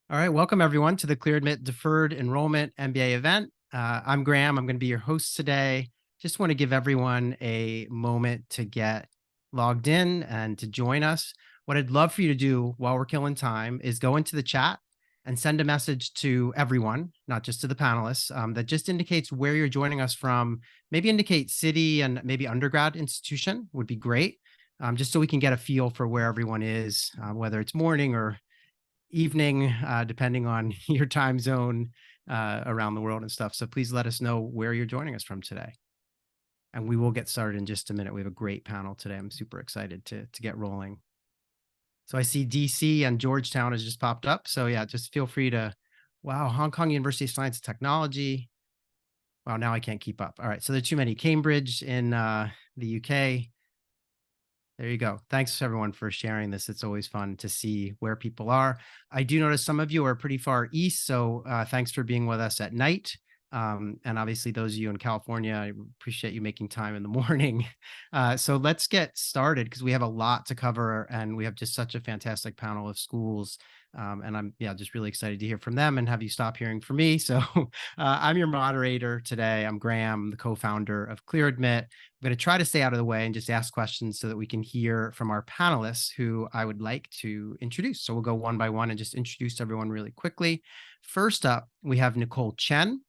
All right, welcome everyone to the ClearAdmit Deferred Enrollment MBA event. I'm Graham. I'm going to be your host today. Just want to give everyone a moment to get logged in and to join us. What I'd love for you to do while we're killing time is go into the chat and send a message to everyone, not just to the panelists, that just indicates where you're joining us from. Maybe indicate city and maybe undergrad institution would be great, just so we can get a feel for where everyone is, whether it's morning or evening, depending on your time zone around the world and stuff. So please let us know where you're joining us from today. And we will get started in just a minute. We have a great panel today. I'm super excited to get rolling. So I see DC and Georgetown has just popped up. So yeah, just feel free to, wow, Hong Kong University of Science and Technology. Wow, now I can't keep up. All right, so there are too many. Cambridge in the UK. There you go. Thanks everyone for sharing this. It's always fun to see where people are. I do notice some of you are pretty far east, so thanks for being with us at night. And obviously those of you in California, I appreciate you making time in the morning. So let's get started because we have a lot to cover and we have just such a fantastic panel of schools. And I'm just really excited to hear from them and have you stop hearing from me. So I'm your moderator today. I'm Graham, the co-founder of ClearAdmit. I'm going to try to stay out of the way and just ask questions so that we can hear from our panelists who I would like to introduce. So we'll go one by one and just introduce everyone really quickly. First up, we have Nicole Chen.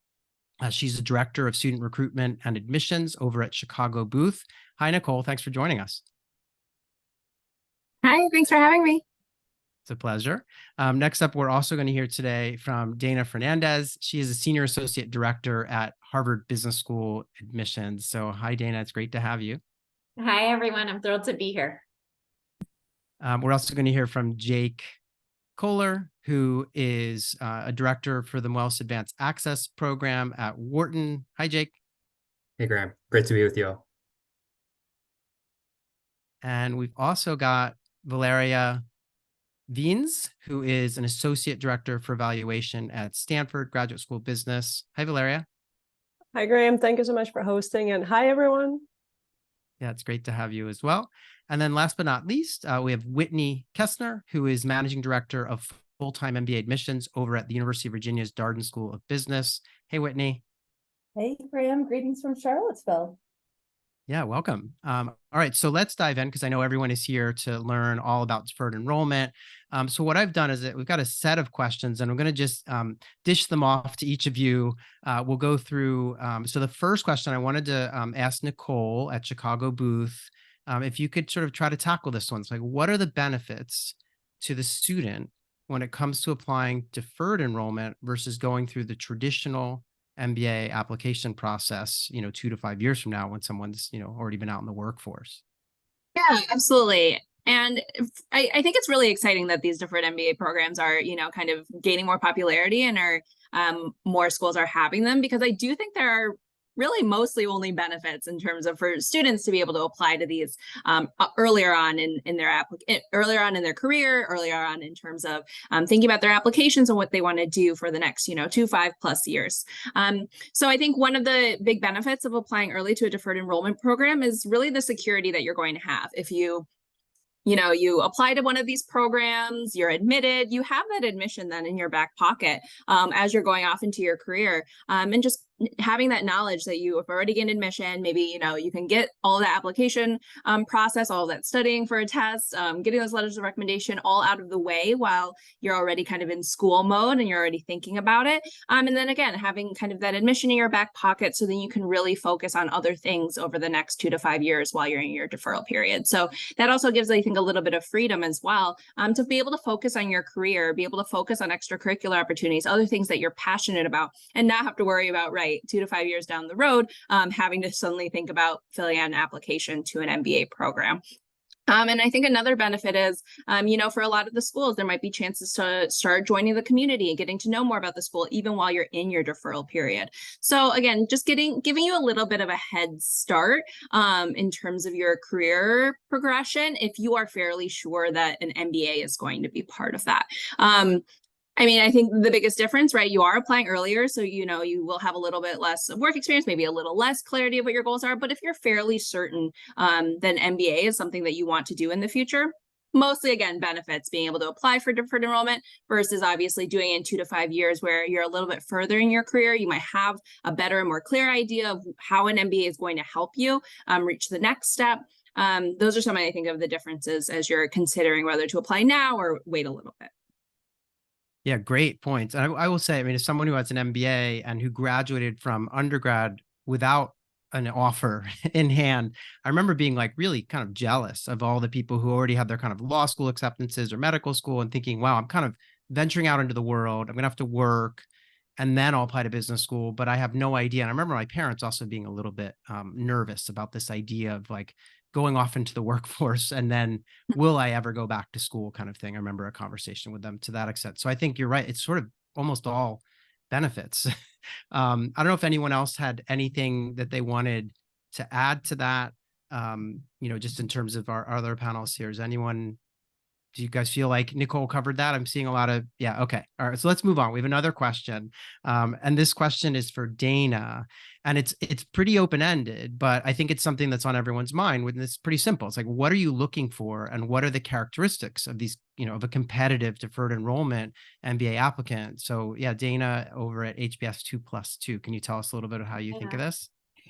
She's the Director of Student Recruitment and Admissions over at Chicago Booth. Hi, Nicole. Thanks for joining us. Hi, thanks for having me. It's a pleasure. Next up, we're also going to hear today from Dana Fernandez. She is a Senior Associate Director at Harvard Business School Admissions. So hi, Dana. It's great to have you. Hi, everyone. I'm thrilled to be here. We're also going to hear from Jake Kohler, who is a director for the Moelis Advanced Access Program at Wharton. Hi, Jake. Hey, Graham. Great to be with you all. And we've also got Valeria Wiens, who is an associate director for evaluation at Stanford Graduate School of Business. Hi, Valeria. Hi, Graham. Thank you so much for hosting. And hi, everyone. Yeah, it's great to have you as well. And then last but not least, we have Whitney Kessner, who is managing director of full-time MBA admissions over at the University of Virginia's Darden School of Business. Hey, Whitney. Hey, Graham. Greetings from Charlottesville. Yeah, welcome. All right, so let's dive in because I know everyone is here to learn all about deferred enrollment. So what I've done is that we've got a set of questions and I'm going to just dish them off to each of you. We'll go through. So the first question I wanted to ask Nicole at Chicago Booth, if you could sort of try to tackle this one. It's like, what are the benefits to the student when it comes to applying deferred enrollment versus going through the traditional MBA application process, 2 to 5 years from now when someone's, already been out in the workforce? Yeah, absolutely. And I think it's really exciting that these deferred MBA programs are, kind of gaining more popularity and are more schools are having them, because I do think there are really mostly only benefits in terms of for students to be able to apply to these earlier on in their career, earlier on in terms of thinking about their applications and what they want to do for the next 2-5+ years. So I think one of the big benefits of applying early to a deferred enrollment program is really the security that you're going to have. If you apply to one of these programs, you're admitted, you have that admission then in your back pocket as you're going off into your career, and just having that knowledge that you have already gained admission. Maybe you can get all the application process, all that studying for a test, getting those letters of recommendation all out of the way while you're already kind of in school mode and you're already thinking about it, and then again having kind of that admission in your back pocket so then you can really focus on other things over the next 2 to 5 years while you're in your deferral period. So that also gives, I think, a little bit of freedom as well, to be able to focus on your career, be able to focus on extracurricular opportunities, other things that you're passionate about, and not have to worry about 2 to 5 years down the road having to suddenly think about filling out an application to an MBA program. And I think another benefit is, for a lot of the schools, there might be chances to start joining the community and getting to know more about the school, even while you're in your deferral period. So again, just giving you a little bit of a head start in terms of your career progression, if you are fairly sure that an MBA is going to be part of that. I think the biggest difference, right? You are applying earlier, so you will have a little bit less work experience, maybe a little less clarity of what your goals are. But if you're fairly certain that MBA is something that you want to do in the future, mostly, again, benefits being able to apply for deferred enrollment versus obviously doing it in 2 to 5 years where you're a little bit further in your career. You might have a better and more clear idea of how an MBA is going to help you reach the next step. Those are some, I think, of the differences as you're considering whether to apply now or wait a little bit. Yeah, great points. And I will say, I mean, as someone who has an MBA and who graduated from undergrad without an offer in hand, I remember being like really kind of jealous of all the people who already had their kind of law school acceptances or medical school and thinking, wow, I'm kind of venturing out into the world. I'm going to have to work and then I'll apply to business school, but I have no idea. And I remember my parents also being a little bit nervous about this idea of like going off into the workforce and then will I ever go back to school kind of thing. I remember a conversation with them to that extent. So I think you're right. It's sort of almost all benefits. I don't know if anyone else had anything that they wanted to add to that, just in terms of our other panels here. Is anyone, do you guys feel like Nicole covered that? I'm seeing a lot of, yeah, okay. All right, so let's move on. We have another question. And this question is for Dana. And it's pretty open-ended, but I think it's something that's on everyone's mind when it's pretty simple. It's like, what are you looking for? And what are the characteristics of these, of a competitive deferred enrollment MBA applicant? So yeah, Dana over at HBS 2+2. Can you tell us a little bit of how you think of this?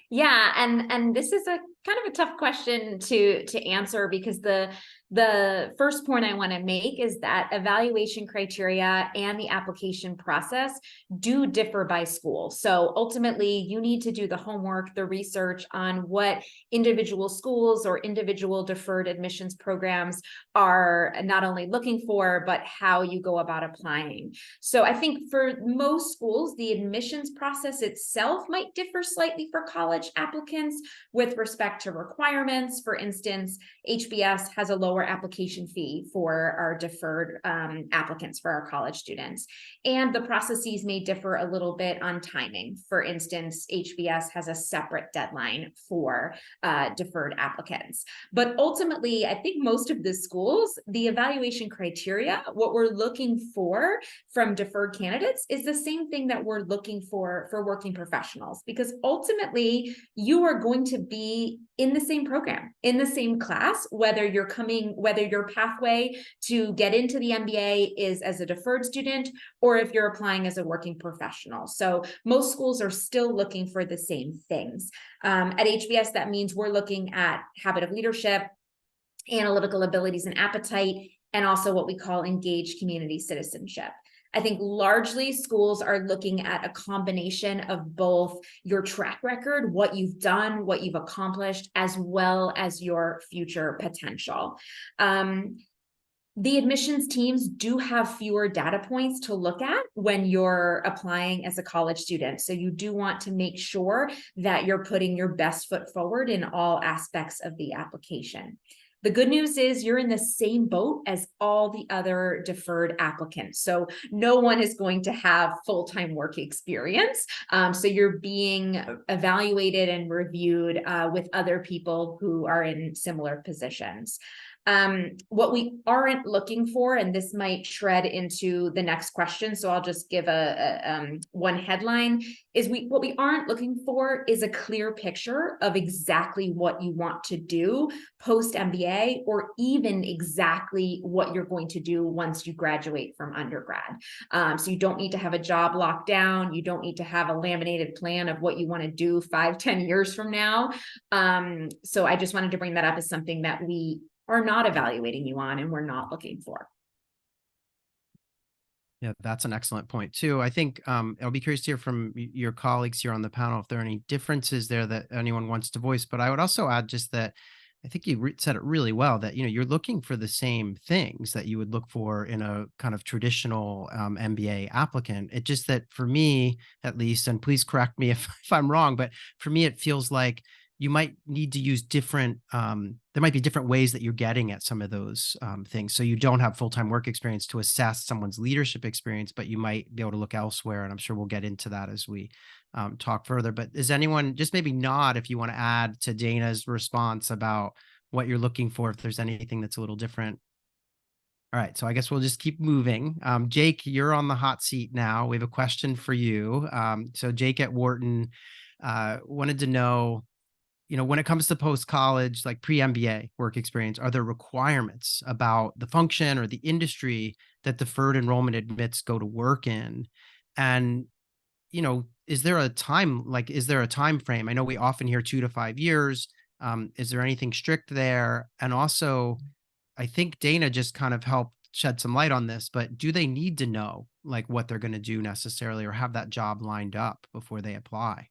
Yeah, and this is a kind of a tough question to answer because the first point I want to make is that evaluation criteria and the application process do differ by school. So ultimately, you need to do the homework, the research on what individual schools or individual deferred admissions programs are not only looking for, but how you go about applying. So I think for most schools, the admissions process itself might differ slightly for college applicants with respect to requirements. For instance, HBS has a lower application fee for our deferred applicants for our college students. And the processes may differ a little bit on timing. For instance, HBS has a separate deadline for deferred applicants. But ultimately, I think most of the schools, the evaluation criteria, what we're looking for from deferred candidates is the same thing that we're looking for working professionals, because ultimately you are going to be in the same program, in the same class, whether your pathway to get into the MBA is as a deferred student or if you're applying as a working professional. So most schools are still looking for the same things. At HBS, that means we're looking at habit of leadership, analytical abilities and appetite, and also what we call engaged community citizenship. I think largely schools are looking at a combination of both your track record, what you've done, what you've accomplished, as well as your future potential. The admissions teams do have fewer data points to look at when you're applying as a college student. So you do want to make sure that you're putting your best foot forward in all aspects of the application. The good news is you're in the same boat as all the other deferred applicants. So no one is going to have full-time work experience. So you're being evaluated and reviewed with other people who are in similar positions. What we aren't looking for, and this might shred into the next question, so I'll just give one headline, is what we aren't looking for is a clear picture of exactly what you want to do post MBA, or even exactly what you're going to do once you graduate from undergrad. So you don't need to have a job locked down. You don't need to have a laminated plan of what you want to do 5-10 years from now. So I just wanted to bring that up as something that we are not evaluating you on and we're not looking for. Yeah, that's an excellent point too. I think I'll be curious to hear from your colleagues here on the panel if there are any differences there that anyone wants to voice. But I would also add just that I think you said it really well, that you're looking for the same things that you would look for in a kind of traditional MBA applicant. It just that for me, at least, and please correct me if I'm wrong, but for me, it feels like you might need to use different, there might be different ways that you're getting at some of those things. So you don't have full-time work experience to assess someone's leadership experience, but you might be able to look elsewhere. And I'm sure we'll get into that as we talk further. But is anyone, just maybe nod if you want to add to Dana's response about what you're looking for, if there's anything that's a little different. All right, so I guess we'll just keep moving. Jake, you're on the hot seat now. We have a question for you. So Jake at Wharton wanted to know, when it comes to post-college, like pre-MBA work experience, are there requirements about the function or the industry that deferred enrollment admits go to work in? And, is there a time frame? I know we often hear 2 to 5 years. Is there anything strict there? And also, I think Dana just kind of helped shed some light on this, but do they need to know like what they're going to do necessarily or have that job lined up before they apply?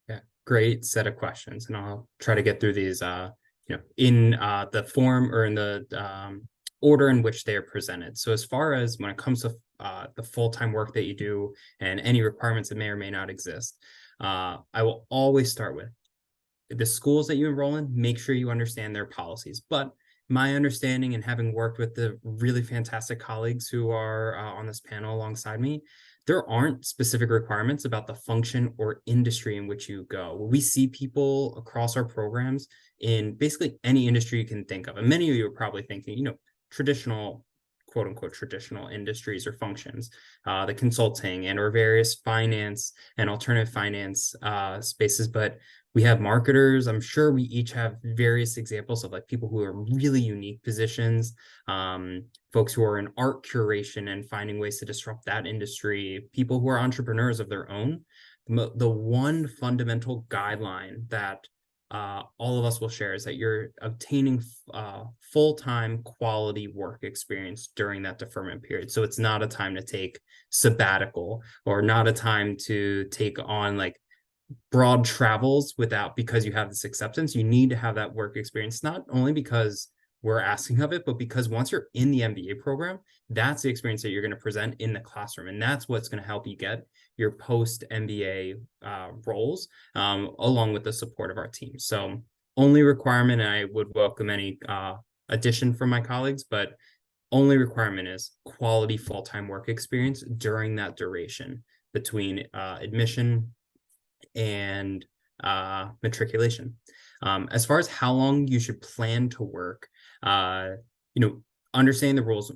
Yeah, great set of questions, and I'll try to get through these, in the form or in the order in which they are presented. So as far as when it comes to the full-time work that you do and any requirements that may or may not exist, I will always start with the schools that you enroll in. Make sure you understand their policies. But my understanding, and having worked with the really fantastic colleagues who are on this panel alongside me, there aren't specific requirements about the function or industry in which you go. We see people across our programs in basically any industry you can think of. And many of you are probably thinking, traditional, quote unquote, traditional industries or functions, the consulting and or various finance and alternative finance spaces. But we have marketers. I'm sure we each have various examples of like people who are really unique positions, folks who are in art curation and finding ways to disrupt that industry, people who are entrepreneurs of their own. The one fundamental guideline that all of us will share is that you're obtaining full-time quality work experience during that deferment period. So it's not a time to take sabbatical or not a time to take on like broad travels because you have this acceptance. You need to have that work experience, not only because we're asking of it, but because once you're in the MBA program, that's the experience that you're going to present in the classroom. And that's what's going to help you get your post MBA roles, along with the support of our team. So only requirement, and I would welcome any addition from my colleagues, but only requirement is quality full-time work experience during that duration between admission and matriculation. As far as how long you should plan to work, understanding the rules,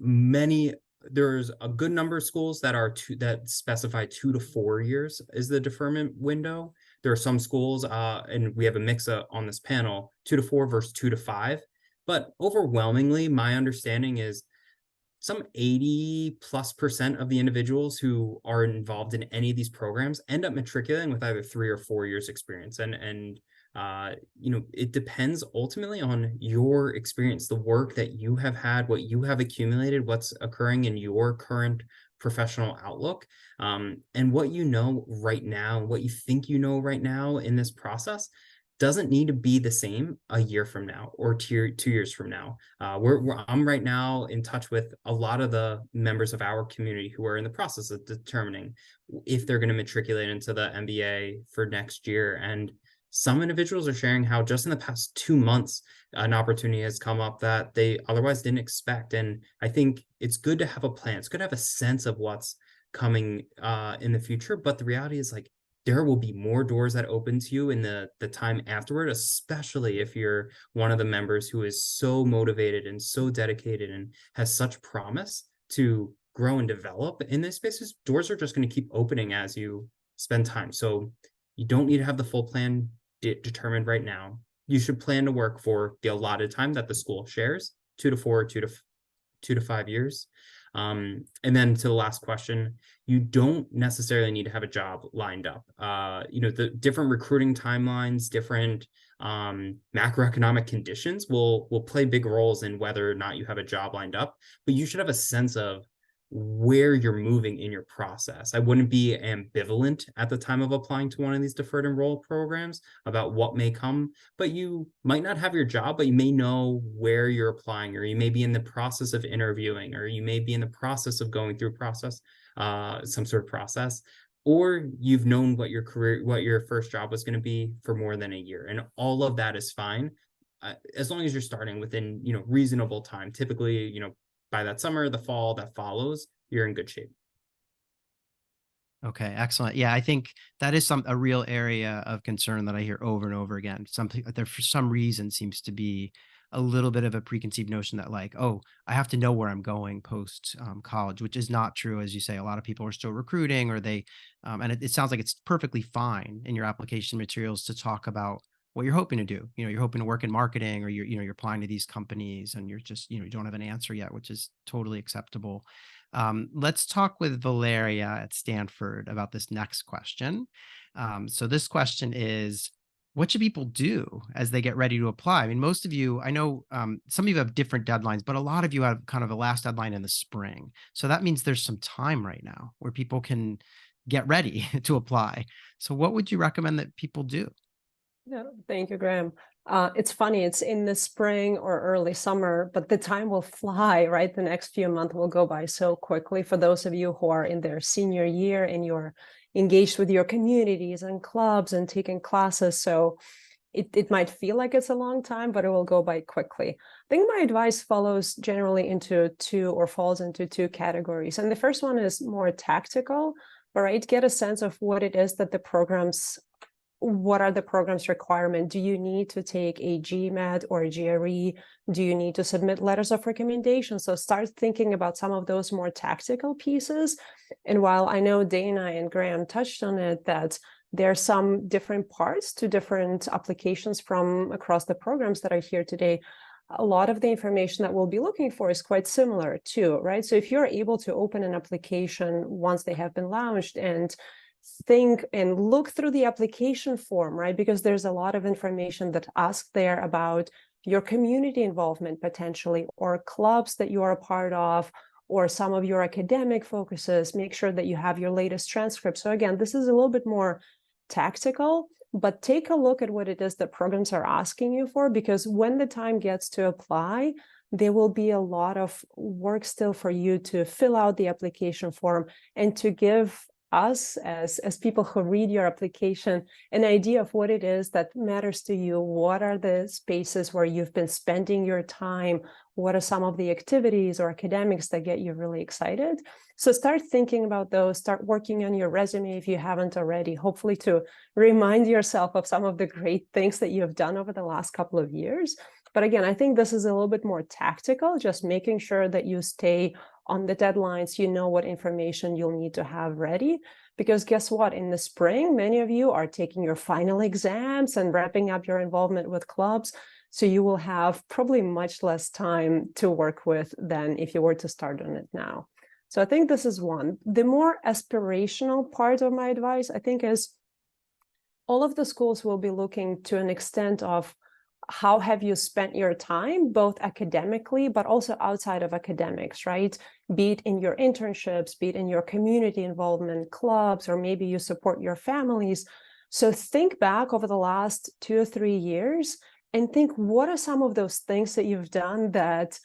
there's a good number of schools that specify 2 to 4 years is the deferment window. There are some schools, and we have a mix on this panel, 2 to 4 versus 2 to 5. But overwhelmingly, my understanding is some 80+% of the individuals who are involved in any of these programs end up matriculating with either 3 or 4 years experience. And it depends ultimately on your experience, the work that you have had, what you have accumulated, what's occurring in your current professional outlook, and what you know right now, what you think you know right now in this process doesn't need to be the same a year from now or 2 years from now. I'm right now in touch with a lot of the members of our community who are in the process of determining if they're going to matriculate into the MBA for next year. And some individuals are sharing how just in the past 2 months, an opportunity has come up that they otherwise didn't expect. And I think it's good to have a plan. It's good to have a sense of what's coming in the future. But the reality is like, there will be more doors that open to you in the time afterward, especially if you're one of the members who is so motivated and so dedicated and has such promise to grow and develop in this spaces. Doors are just going to keep opening as you spend time. So you don't need to have the full plan determined right now. You should plan to work for the allotted time that the school shares, 2 to 4, 2 to 5 years. And then to the last question, you don't necessarily need to have a job lined up. The different recruiting timelines, different macroeconomic conditions will play big roles in whether or not you have a job lined up, but you should have a sense of where you're moving in your process. I wouldn't be ambivalent at the time of applying to one of these deferred enroll programs about what may come, but you might not have your job, but you may know where you're applying, or you may be in the process of interviewing, or you may be in the process of going through some sort of process, or you've known what your first job was going to be for more than a year. And all of that is fine. As long as you're starting within, reasonable time. Typically, by that summer, the fall that follows, you're in good shape. Okay, excellent. Yeah, I think that is a real area of concern that I hear over and over again. Something there for some reason seems to be a little bit of a preconceived notion that like, oh, I have to know where I'm going post college, which is not true. As you say, a lot of people are still recruiting, or they, and it sounds like it's perfectly fine in your application materials to talk about what you're hoping to do. You're hoping to work in marketing, or you're applying to these companies and you're just, you don't have an answer yet, which is totally acceptable. Let's talk with Valeria at Stanford about this next question. So this question is, what should people do as they get ready to apply? I mean, most of you, I know some of you have different deadlines, but a lot of you have kind of a last deadline in the spring. So that means there's some time right now where people can get ready to apply. So what would you recommend that people do? Yeah, thank you, Graham. It's funny, it's in the spring or early summer, but the time will fly, right? The next few months will go by so quickly. For those of you who are in their senior year and you're engaged with your communities and clubs and taking classes, so it might feel like it's a long time, but it will go by quickly. I think my advice falls into two categories. And the first one is more tactical, right? Get a sense of what it is that what are the program's requirements? Do you need to take a GMAT or a GRE? Do you need to submit letters of recommendation? So start thinking about some of those more tactical pieces. And while I know Dana and Graham touched on it, that there are some different parts to different applications from across the programs that are here today, a lot of the information that we'll be looking for is quite similar too, right? So if you're able to open an application once they have been launched and think and look through the application form, right? Because there's a lot of information that asked there about your community involvement potentially, or clubs that you are a part of, or some of your academic focuses. Make sure that you have your latest transcript. So again, this is a little bit more tactical, but take a look at what it is that programs are asking you for, because when the time gets to apply, there will be a lot of work still for you to fill out the application form and to give us as people who read your application an idea of what it is that matters to you. What are the spaces where you've been spending your time? What are some of the activities or academics that get you really excited? So start thinking about those, start working on your resume if you haven't already, hopefully to remind yourself of some of the great things that you've done over the last couple of years. But again, I think this is a little bit more tactical, just making sure that you stay on the deadlines, you know what information you'll need to have ready. Because guess what? In the spring, many of you are taking your final exams and wrapping up your involvement with clubs. So you will have probably much less time to work with than if you were to start on it now. So I think this is one. The more aspirational part of my advice, I think, is all of the schools will be looking to an extent of how have you spent your time, both academically, but also outside of academics, right? Be it in your internships, be it in your community involvement, clubs, or maybe you support your families. So think back over the last 2 or 3 years and think, what are some of those things that you've done that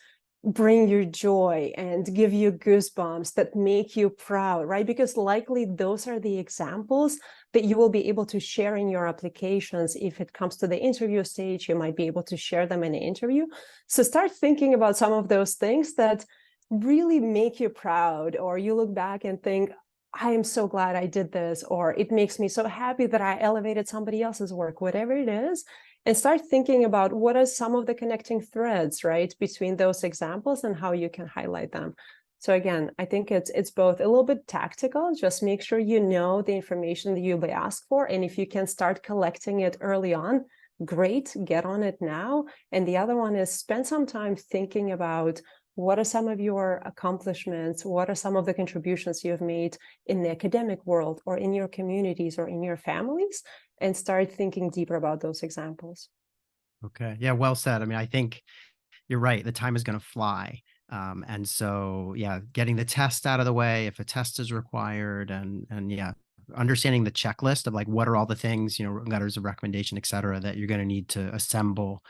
bring you joy and give you goosebumps, that make you proud, right? Because likely those are the examples that you will be able to share in your applications. If it comes to the interview stage, you might be able to share them in an interview. So start thinking about some of those things that really make you proud, or you look back and think, I am so glad I did this, or it makes me so happy that I elevated somebody else's work, whatever it is. And start thinking about what are some of the connecting threads, right, between those examples and how you can highlight them. So again, I think it's both a little bit tactical, just make sure you know the information that you'll be asked for. And if you can start collecting it early on, great, get on it now. And the other one is spend some time thinking about what are some of your accomplishments, what are some of the contributions you have made in the academic world or in your communities or in your families, and start thinking deeper about those examples. Okay. Yeah, well said. I mean, I think you're right. The time is going to fly. And so, yeah, getting the test out of the way, if a test is required, and yeah, understanding the checklist of like, what are all the things, letters of recommendation, et cetera, that you're going to need to assemble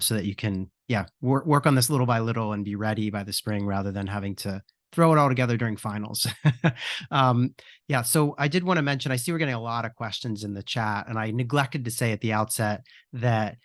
so that you can, yeah, work on this little by little and be ready by the spring rather than having to throw it all together during finals. Yeah, so I did want to mention, I see we're getting a lot of questions in the chat, and I neglected to say at the outset that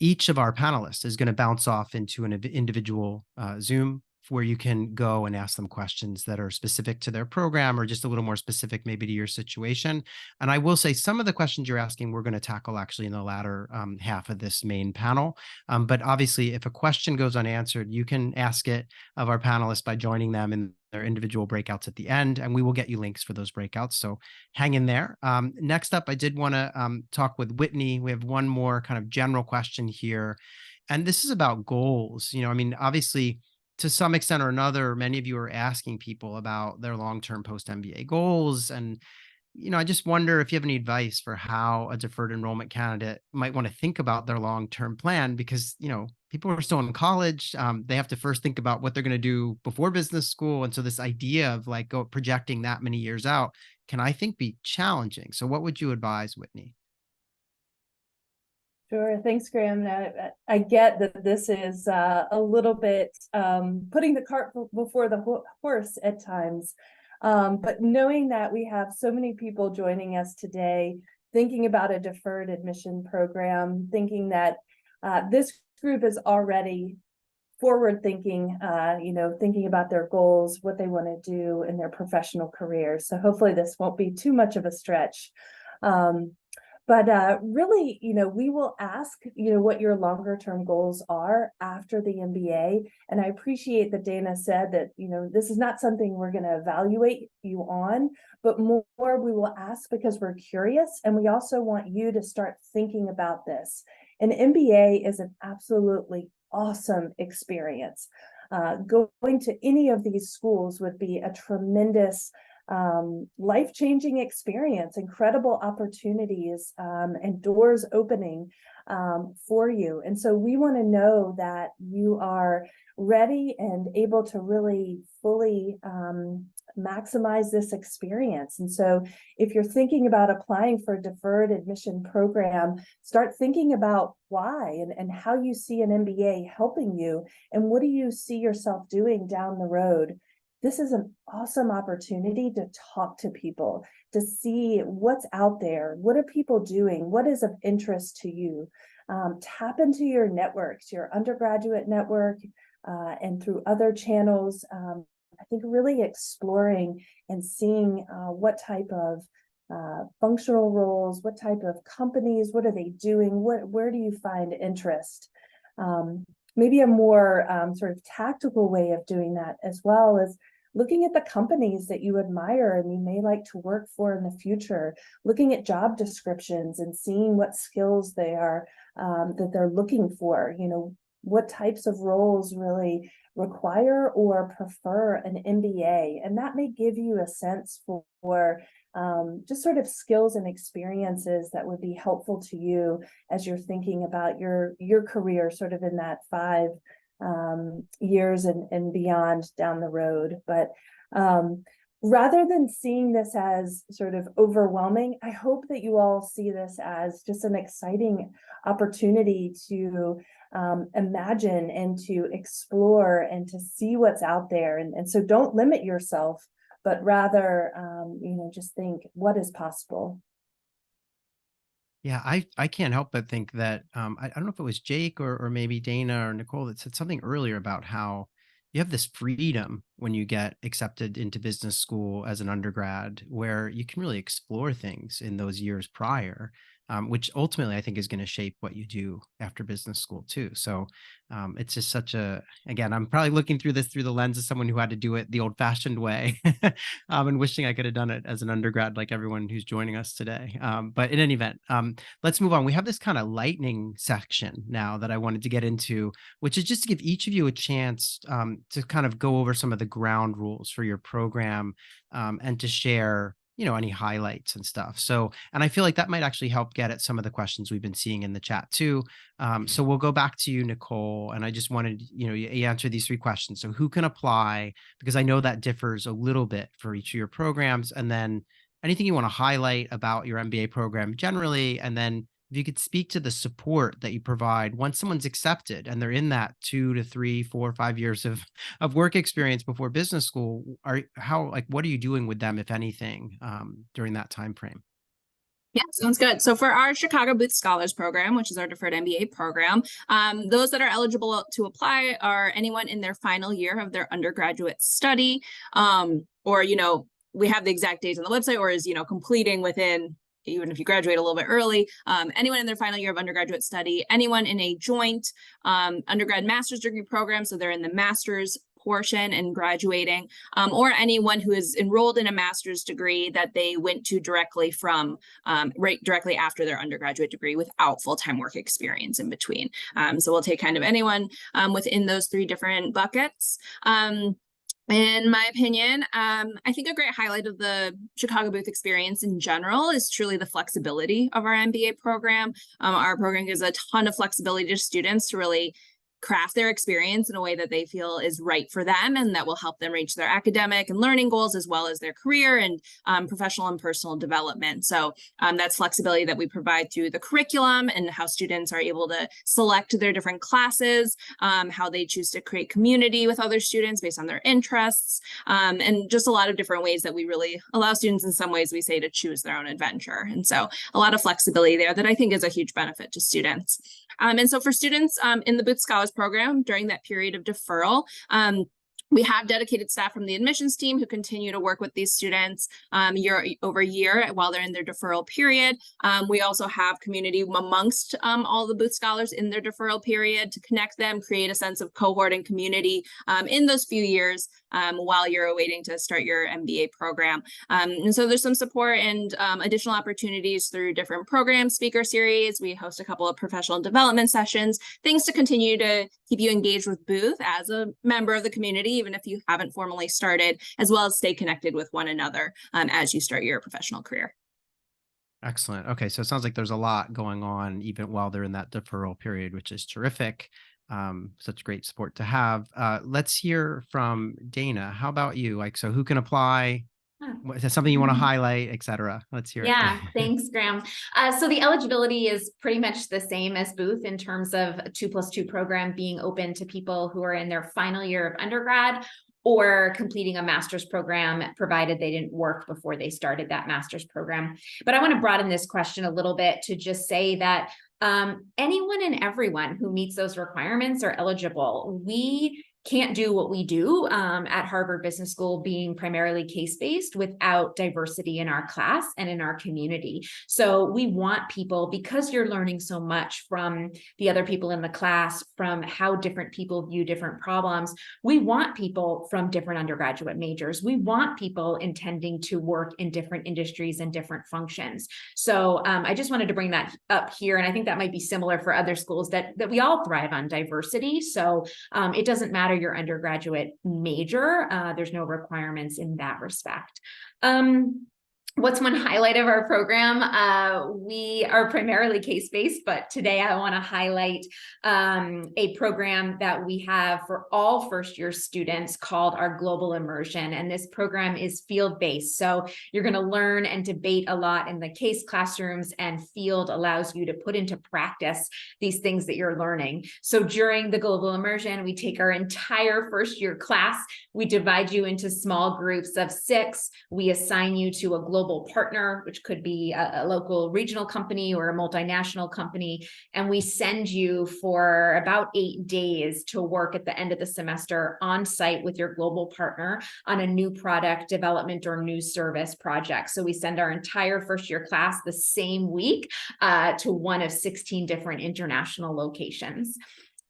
each of our panelists is going to bounce off into an individual Zoom where you can go and ask them questions that are specific to their program or just a little more specific maybe to your situation. And I will say some of the questions you're asking, we're going to tackle actually in the latter half of this main panel. But obviously, if a question goes unanswered, you can ask it of our panelists by joining them in their individual breakouts at the end, and we will get you links for those breakouts. So hang in there. Next up, I did want to talk with Whitney. We have one more kind of general question here, and this is about goals. You know, I mean, obviously, to some extent or another, many of you are asking people about their long-term post-MBA goals. And, you know, I just wonder if you have any advice for how a deferred enrollment candidate might want to think about their long-term plan, because, you know, people are still in college. They have to first think about what they're going to do before business school. And so this idea of like projecting that many years out can, I think, be challenging. So what would you advise, Whitney? Sure. Thanks, Graham. Now, I get that this is a little bit putting the cart before the horse at times. But knowing that we have so many people joining us today, thinking about a deferred admission program, thinking that this group is already forward thinking, thinking about their goals, what they want to do in their professional careers. So hopefully this won't be too much of a stretch. But really, we will ask, what your longer term goals are after the MBA. And I appreciate that Dana said that, this is not something we're going to evaluate you on, but more we will ask because we're curious. And we also want you to start thinking about this. An MBA is an absolutely awesome experience. Going to any of these schools would be a tremendous life-changing experience, incredible opportunities, and doors opening for you. And so we want to know that you are ready and able to really fully maximize this experience. And so if you're thinking about applying for a deferred admission program, start thinking about why and how you see an MBA helping you, and what do you see yourself doing down the road. This is an awesome opportunity to talk to people, to see what's out there. What are people doing? What is of interest to you? Tap into your networks, your undergraduate network, and through other channels. I think really exploring and seeing what type of functional roles, what type of companies, what are they doing? Where do you find interest? Maybe a more sort of tactical way of doing that as well is looking at the companies that you admire and you may like to work for in the future, looking at job descriptions and seeing what skills they are that they're looking for, what types of roles really require or prefer an MBA. And that may give you a sense for just sort of skills and experiences that would be helpful to you as you're thinking about your career sort of in that 5 years and beyond down the road. But rather than seeing this as sort of overwhelming, I hope that you all see this as just an exciting opportunity to imagine and to explore and to see what's out there. And so don't limit yourself, but rather, just think what is possible. Yeah, I can't help but think that I don't know if it was Jake or maybe Dana or Nicole that said something earlier about how you have this freedom when you get accepted into business school as an undergrad, where you can really explore things in those years prior, which ultimately I think is going to shape what you do after business school too. So it's just again, I'm probably looking through this through the lens of someone who had to do it the old fashioned way and wishing I could have done it as an undergrad, like everyone who's joining us today. But in any event, let's move on. We have this kind of lightning section now that I wanted to get into, which is just to give each of you a chance to kind of go over some of the ground rules for your program and to share any highlights and stuff. So, and I feel like that might actually help get at some of the questions we've been seeing in the chat too. So we'll go back to you, Nicole, and I just wanted, you answer these 3 questions. So who can apply? Because I know that differs a little bit for each of your programs. And then anything you want to highlight about your MBA program generally. And then if you could speak to the support that you provide once someone's accepted and they're in that 2 to 3, 4, 5 years of work experience before business school, what are you doing with them, if anything, during that time frame? Yeah, sounds good. So for our Chicago Booth Scholars Program, which is our deferred MBA program, those that are eligible to apply are anyone in their final year of their undergraduate study, or, we have the exact dates on the website, or is, completing within, even if you graduate a little bit early, anyone in their final year of undergraduate study, anyone in a joint undergrad master's degree program, so they're in the master's portion and graduating, or anyone who is enrolled in a master's degree that they went to directly from directly after their undergraduate degree without full-time work experience in between. So we'll take kind of anyone within those three different buckets. In my opinion, I think a great highlight of the Chicago Booth experience in general is truly the flexibility of our MBA program. Our program gives a ton of flexibility to students to really craft their experience in a way that they feel is right for them and that will help them reach their academic and learning goals, as well as their career and professional and personal development. So that's flexibility that we provide through the curriculum and how students are able to select their different classes, how they choose to create community with other students based on their interests, and just a lot of different ways that we really allow students, in some ways we say, to choose their own adventure. And so a lot of flexibility there that I think is a huge benefit to students. And so for students in the Booth Scholars Program during that period of deferral, we have dedicated staff from the admissions team who continue to work with these students year over year while they're in their deferral period. We also have community amongst all the Booth Scholars in their deferral period to connect them, create a sense of cohort and community in those few years while you're awaiting to start your MBA program. And so there's some support and additional opportunities through different program speaker series. We host a couple of professional development sessions, things to continue to keep you engaged with Booth as a member of the community, even if you haven't formally started, as well as stay connected with one another as you start your professional career. Excellent. Okay, so it sounds like there's a lot going on even while they're in that deferral period, which is terrific. Such great support to have. Let's hear from Dana. How about you? Like, so who can apply? Is there something you want to highlight, et cetera? Let's hear it. Yeah, thanks, Graham. So the eligibility is pretty much the same as Booth in terms of a 2+2 program being open to people who are in their final year of undergrad or completing a master's program, provided they didn't work before they started that master's program. But I want to broaden this question a little bit to just say that anyone and everyone who meets those requirements are eligible. We can't do what we do at Harvard Business School, being primarily case-based, without diversity in our class and in our community. So we want people, because you're learning so much from the other people in the class, from how different people view different problems, we want people from different undergraduate majors. We want people intending to work in different industries and different functions. So I just wanted to bring that up here. And I think that might be similar for other schools, that we all thrive on diversity. So it doesn't matter your undergraduate major. There's no requirements in that respect. What's one highlight of our program? We are primarily case-based, but today I want to highlight a program that we have for all first-year students called our Global Immersion. And this program is field-based. So you're going to learn and debate a lot in the case classrooms, and field allows you to put into practice these things that you're learning. So during the Global Immersion, we take our entire first-year class. We divide you into small groups of 6. We assign you to a global partner, which could be a local regional company or a multinational company. And we send you for about 8 days to work at the end of the semester on site with your global partner on a new product development or new service project. So we send our entire first year class the same week to one of 16 different international locations.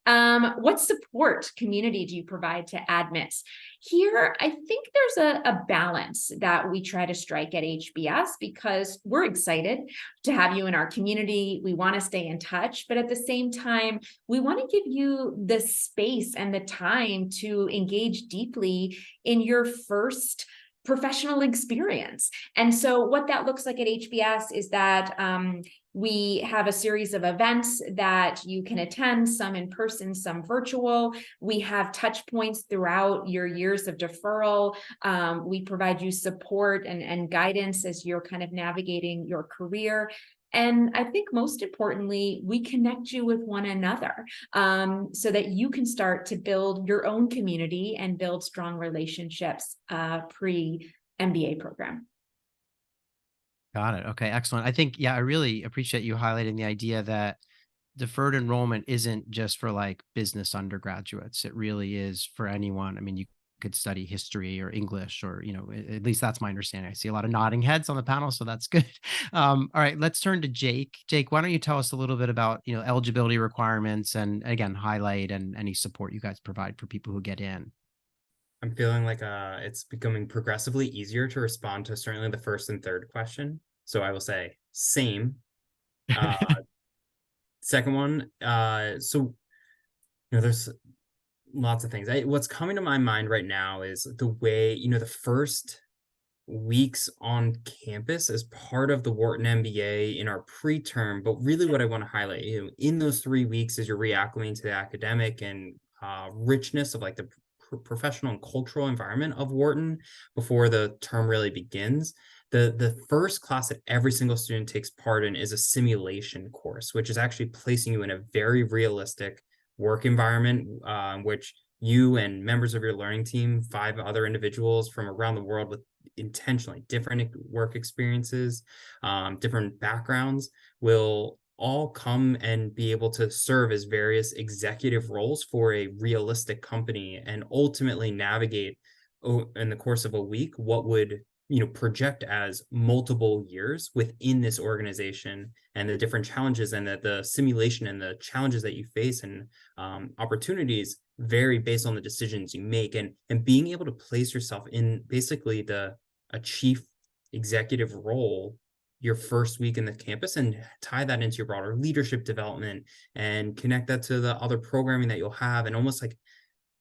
What support community do you provide to admits? Here, I think there's a balance that we try to strike at HBS, because we're excited to have you in our community. We want to stay in touch, but at the same time, we want to give you the space and the time to engage deeply in your first professional experience. And so what that looks like at HBS is that we have a series of events that you can attend, some in person, some virtual. We have touch points throughout your years of deferral. We provide you support and guidance as you're kind of navigating your career. And I think most importantly, we connect you with one another so that you can start to build your own community and build strong relationships pre-MBA program. Got it. Okay, excellent. I think, yeah, I really appreciate you highlighting the idea that deferred enrollment isn't just for like business undergraduates. It really is for anyone. I mean, you could study history or English, or, at least that's my understanding. I see a lot of nodding heads on the panel, so that's good. All right, let's turn to Jake. Jake, why don't you tell us a little bit about, eligibility requirements, and again, highlight and any support you guys provide for people who get in. I'm feeling like it's becoming progressively easier to respond to certainly the first and third question. So I will say same. Second one, so there's lots of things. What's coming to my mind right now is the way, the first weeks on campus as part of the Wharton MBA in our preterm. But really what I want to highlight, in those 3 weeks as you're reacclimating to the academic and richness of like the professional and cultural environment of Wharton before the term really begins. The first class that every single student takes part in is a simulation course, which is actually placing you in a very realistic work environment, which you and members of your learning team, 5 other individuals from around the world with intentionally different work experiences, different backgrounds, will all come and be able to serve as various executive roles for a realistic company and ultimately navigate in the course of a week what would project as multiple years within this organization, and the different challenges and the simulation and the challenges that you face and opportunities vary based on the decisions you make, and being able to place yourself in basically a chief executive role your first week in the campus and tie that into your broader leadership development and connect that to the other programming that you'll have, and almost like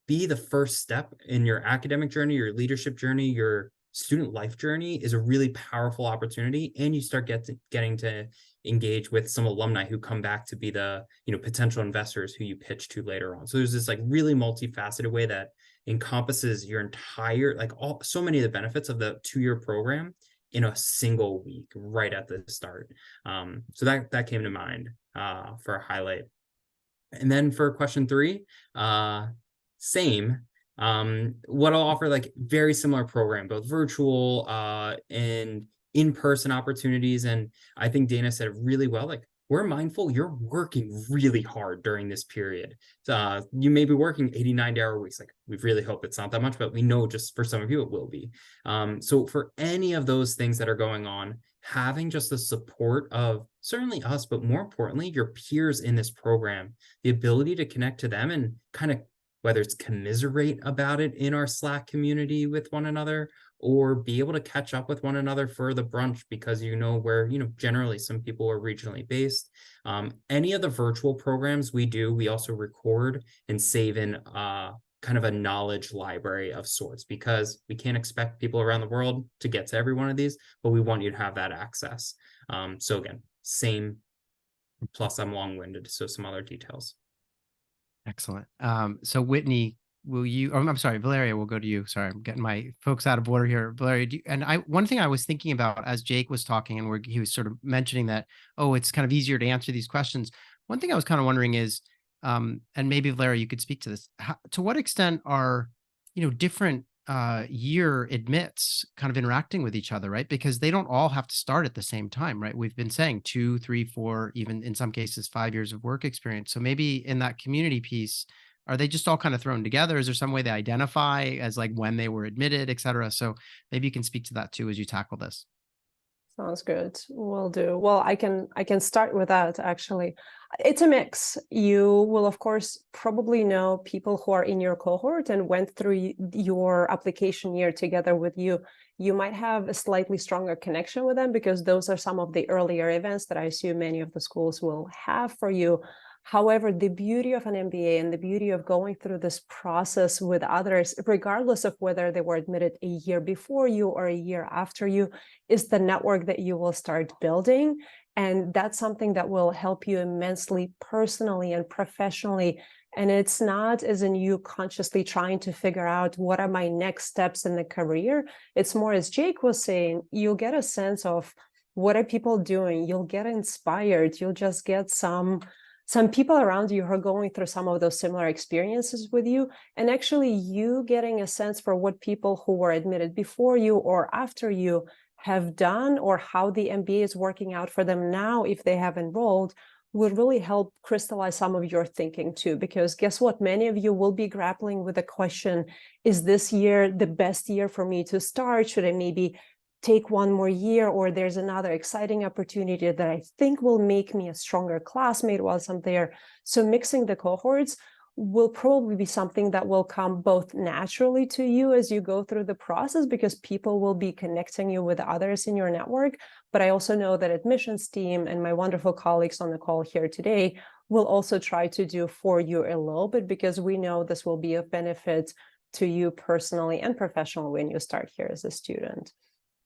be the first step in your academic journey, your leadership journey, your student life journey, is a really powerful opportunity. And you start getting to engage with some alumni who come back to be the potential investors who you pitch to later on. So there's this like really multifaceted way that encompasses your entire, like so many of the benefits of the 2-year program in a single week right at the start. So that came to mind for a highlight. And then for question 3, same. What I'll offer, like very similar program, both virtual and in-person opportunities. And I think Dana said it really well, like we're mindful you're working really hard during this period. You may be working 80, 90-hour weeks. Like we really hope it's not that much, but we know just for some of you it will be. So for any of those things that are going on, having just the support of certainly us, but more importantly, your peers in this program, the ability to connect to them and kind of, whether it's commiserate about it in our Slack community with one another, or be able to catch up with one another for the brunch because where generally some people are regionally based. Any of the virtual programs we do, we also record and save in kind of a knowledge library of sorts, because we can't expect people around the world to get to every one of these, but we want you to have that access. So again, same, plus I'm long-winded, so some other details. Excellent. So Whitney, I'm sorry, Valeria, we'll go to you. Sorry, I'm getting my folks out of order here. Valeria, one thing I was thinking about as Jake was talking and he was sort of mentioning that, it's kind of easier to answer these questions. One thing I was kind of wondering is, and maybe Valeria, you could speak to this, to what extent are, different year admits kind of interacting with each other, right? Because they don't all have to start at the same time, right? We've been saying 2, 3, 4, even in some cases 5 years of work experience. So maybe in that community piece, are they just all kind of thrown together? Is there some way they identify as like when they were admitted, et cetera? So maybe you can speak to that too as you tackle this. Sounds good. Will do. Well, I can start with that, actually. It's a mix. You will, of course, probably know people who are in your cohort and went through your application year together with you. You might have a slightly stronger connection with them because those are some of the earlier events that I assume many of the schools will have for you. However, the beauty of an MBA and the beauty of going through this process with others, regardless of whether they were admitted a year before you or a year after you, is the network that you will start building. And that's something that will help you immensely personally and professionally. And it's not as in you consciously trying to figure out what are my next steps in the career. It's more, as Jake was saying, you'll get a sense of what are people doing. You'll get inspired. You'll just get some people around you who are going through some of those similar experiences with you, and actually you getting a sense for what people who were admitted before you or after you have done, or how the MBA is working out for them now if they have enrolled, would really help crystallize some of your thinking too. Because guess what? Many of you will be grappling with the question, is this year the best year for me to start? Should I maybe take one more year, or there's another exciting opportunity that I think will make me a stronger classmate whilst I'm there? So mixing the cohorts will probably be something that will come both naturally to you as you go through the process, because people will be connecting you with others in your network. But I also know that admissions team and my wonderful colleagues on the call here today will also try to do for you a little bit, because we know this will be of benefit to you personally and professionally when you start here as a student.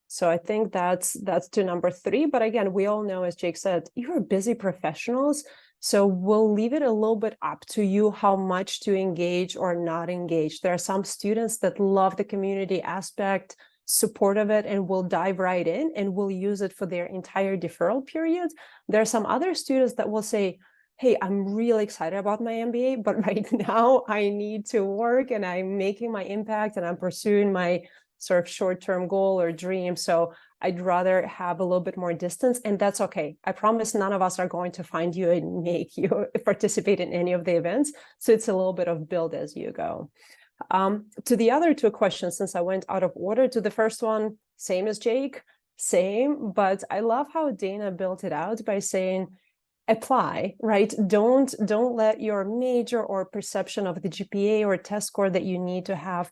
So I think that's to number 3. But again, we all know, as Jake said, you're busy professionals. So we'll leave it a little bit up to you how much to engage or not engage. There are some students that love the community aspect, support of it, and will dive right in and will use it for their entire deferral period. There are some other students that will say, hey, I'm really excited about my MBA, but right now I need to work and I'm making my impact and I'm pursuing my sort of short-term goal or dream. So I'd rather have a little bit more distance, and that's okay. I promise none of us are going to find you and make you participate in any of the events. So it's a little bit of build as you go. To the other 2 questions, since I went out of order, to the first one, same as Jake, same, but I love how Dana built it out by saying, apply, right? Don't let your major or perception of the GPA or test score that you need to have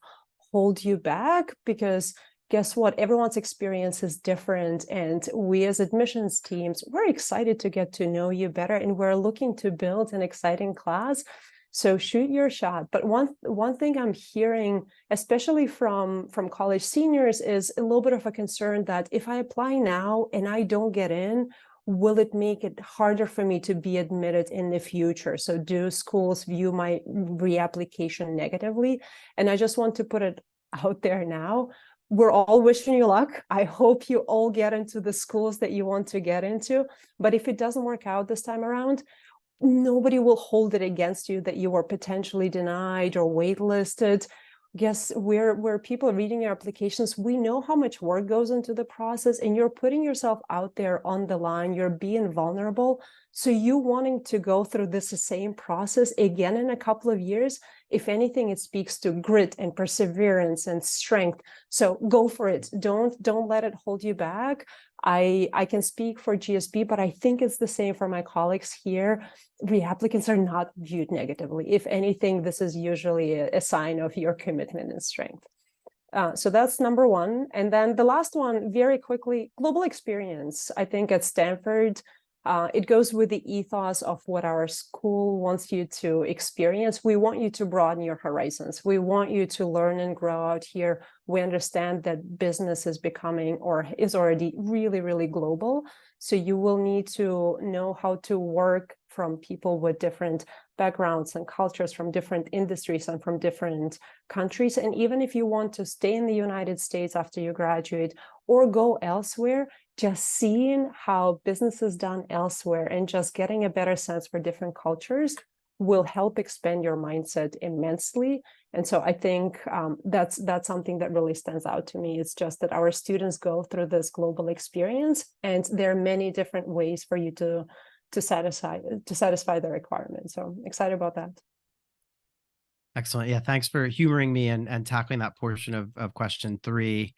hold you back, because guess what? Everyone's experience is different. And we as admissions teams, we're excited to get to know you better, and we're looking to build an exciting class. So shoot your shot. But one thing I'm hearing, especially from college seniors, is a little bit of a concern that if I apply now and I don't get in, will it make it harder for me to be admitted in the future? So do schools view my reapplication negatively? And I just want to put it out there now. We're all wishing you luck. I hope you all get into the schools that you want to get into. But if it doesn't work out this time around, nobody will hold it against you that you were potentially denied or waitlisted. Yes, we're people reading your applications. We know how much work goes into the process, and you're putting yourself out there on the line. You're being vulnerable. So you wanting to go through this same process again in a couple of years, if anything, it speaks to grit and perseverance and strength. So go for it. Don't let it hold you back. I can speak for GSB, but I think it's the same for my colleagues here. Reapplicants are not viewed negatively. If anything, this is usually a sign of your commitment and strength. So that's number 1. And then the last one, very quickly, global experience. I think at Stanford, it goes with the ethos of what our school wants you to experience. We want you to broaden your horizons. We want you to learn and grow out here. We understand that business is becoming, or is already, really, really global. So you will need to know how to work from people with different backgrounds and cultures, from different industries and from different countries. And even if you want to stay in the United States after you graduate or go elsewhere, just seeing how business is done elsewhere and just getting a better sense for different cultures will help expand your mindset immensely. And so I think that's something that really stands out to me. It's just that our students go through this global experience, and there are many different ways for you to satisfy the requirements. So I'm excited about that. Excellent. Yeah, thanks for humoring me and tackling that portion of question 3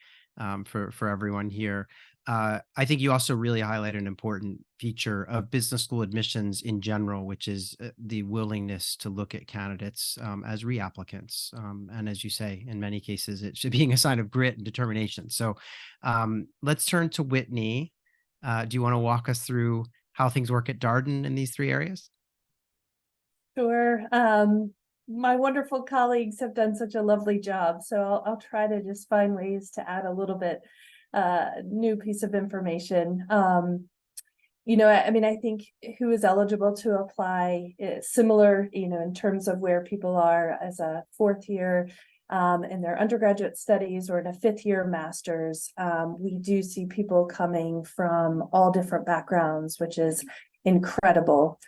for everyone here. I think you also really highlight an important feature of business school admissions in general, which is the willingness to look at candidates as reapplicants. And as you say, in many cases, it should be a sign of grit and determination. So let's turn to Whitney. Do you want to walk us through how things work at Darden in these 3 areas? Sure. My wonderful colleagues have done such a lovely job. So I'll try to just find ways to add a little bit new piece of information. I mean, I think who is eligible to apply is similar, in terms of where people are as a 4th year in their undergraduate studies or in a 5th year master's. We do see people coming from all different backgrounds, which is incredible.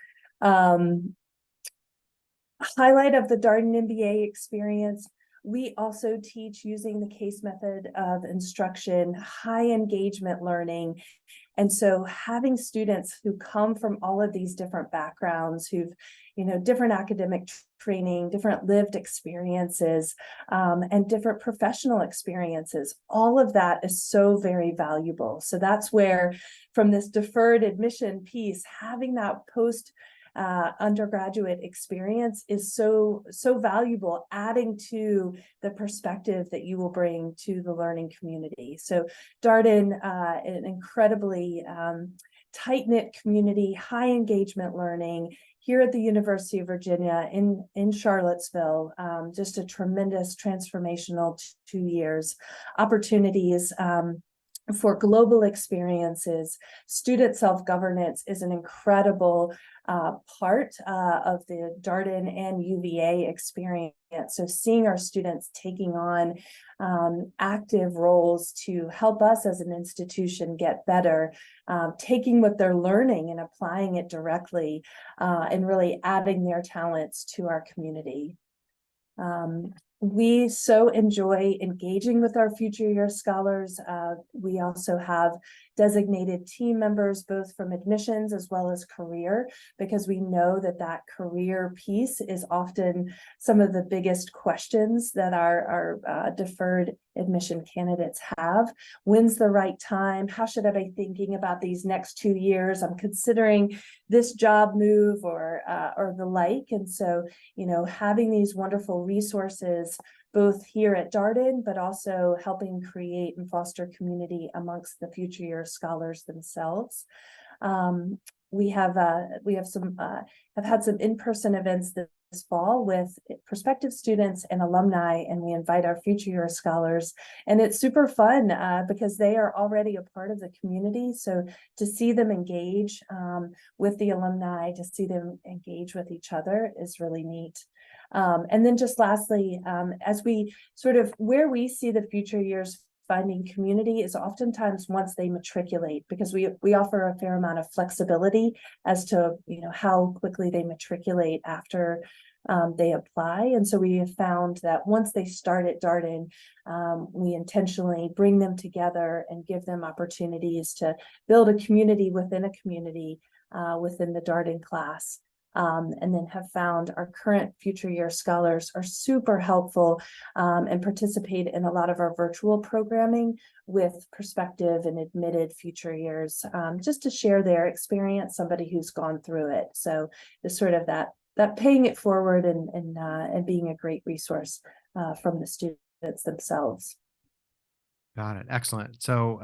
Highlight of the Darden MBA experience, we also teach using the case method of instruction, high engagement learning. And so having students who come from all of these different backgrounds, who've, different academic training, different lived experiences, and different professional experiences, all of that is so very valuable. So that's where, from this deferred admission piece, having that post undergraduate experience is so valuable, adding to the perspective that you will bring to the learning community. So Darden, an incredibly tight-knit community, high engagement learning here at the University of Virginia in Charlottesville. Just a tremendous transformational 2 years, opportunities for global experiences. Student self-governance is an incredible part of the Darden and UVA experience. So seeing our students taking on active roles to help us as an institution get better, taking what they're learning and applying it directly, and really adding their talents to our community. We so enjoy engaging with our future year scholars. We also have designated team members, both from admissions as well as career, because we know that that career piece is often some of the biggest questions that our deferred admission candidates have. When's the right time? How should I be thinking about these next 2 years? I'm considering this job move or the like. And so, having these wonderful resources, both here at Darden, but also helping create and foster community amongst the future year scholars themselves. We have had some in-person events this fall with prospective students and alumni, and we invite our future year scholars, and it's super fun because they are already a part of the community. So to see them engage with the alumni, to see them engage with each other is really neat. And then just lastly, as we where we see the future years finding community is oftentimes once they matriculate, because we offer a fair amount of flexibility as to how quickly they matriculate after they apply. And so we have found that once they start at Darden, we intentionally bring them together and give them opportunities to build a community within a community within the Darden class. And then have found our current future year scholars are super helpful and participate in a lot of our virtual programming with prospective and admitted future years, just to share their experience, somebody who's gone through it. So it's sort of that paying it forward and being a great resource from the students themselves. Got it. Excellent. So,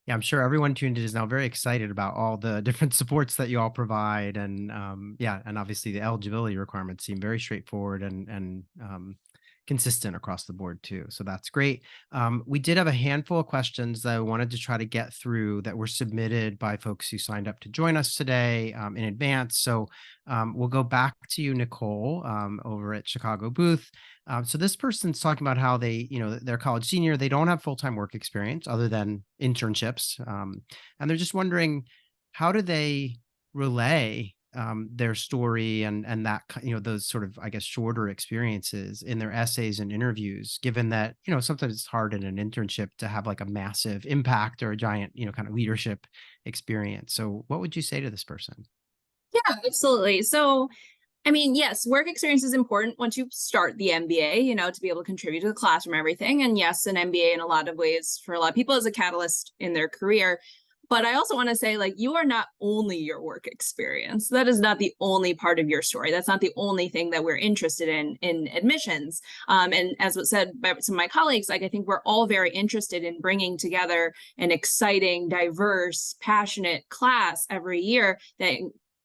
yeah, I'm sure everyone tuned in is now very excited about all the different supports that you all provide. And and obviously the eligibility requirements seem very straightforward and consistent across the board too. So that's great. We did have a handful of questions that I wanted to try to get through that were submitted by folks who signed up to join us today in advance. So we'll go back to you, Nicole, over at Chicago booth. So this person's talking about how they, they're college senior, they don't have full-time work experience other than internships. And they're just wondering, how do they relay their story and that, those sort of, I guess, shorter experiences in their essays and interviews, given that, sometimes it's hard in an internship to have like a massive impact or a giant, kind of leadership experience. So what would you say to this person? Yeah, absolutely. So I mean, yes, work experience is important once you start the MBA, to be able to contribute to the classroom, everything. And yes, an MBA in a lot of ways for a lot of people is a catalyst in their career. But I also want to say, you are not only your work experience. That is not the only part of your story. That's not the only thing that we're interested in admissions. And as was said by some of my colleagues, I think we're all very interested in bringing together an exciting, diverse, passionate class every year that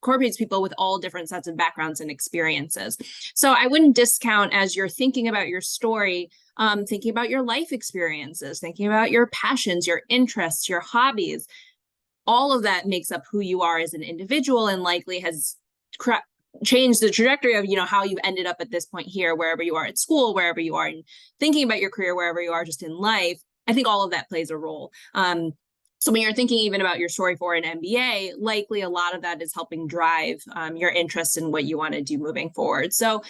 incorporates people with all different sets of backgrounds and experiences. So I wouldn't discount, as you're thinking about your story, thinking about your life experiences, thinking about your passions, your interests, your hobbies. All of that makes up who you are as an individual and likely has changed the trajectory of, how you've ended up at this point here, wherever you are at school, wherever you are in thinking about your career, wherever you are just in life. I think all of that plays a role. So when you're thinking even about your story for an MBA, likely a lot of that is helping drive your interest in what you want to do moving forward. So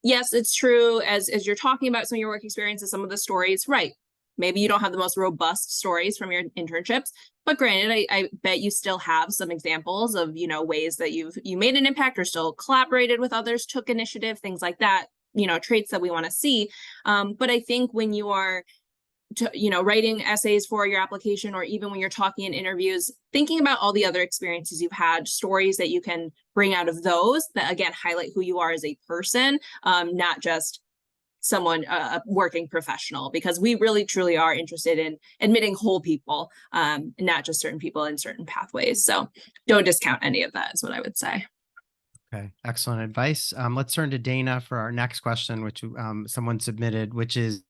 yes, it's true, as you're talking about some of your work experiences, some of the stories, right? Maybe you don't have the most robust stories from your internships, but granted, I bet you still have some examples of, ways that you made an impact or still collaborated with others, took initiative, things like that, traits that we want to see. But I think when you are writing essays for your application, or even when you're talking in interviews, thinking about all the other experiences you've had, stories that you can bring out of those that, again, highlight who you are as a person, not just someone, a working professional, because we really truly are interested in admitting whole people, not just certain people in certain pathways. So don't discount any of that is what I would say. Okay, excellent advice. Let's turn to Dana for our next question, which someone submitted, which is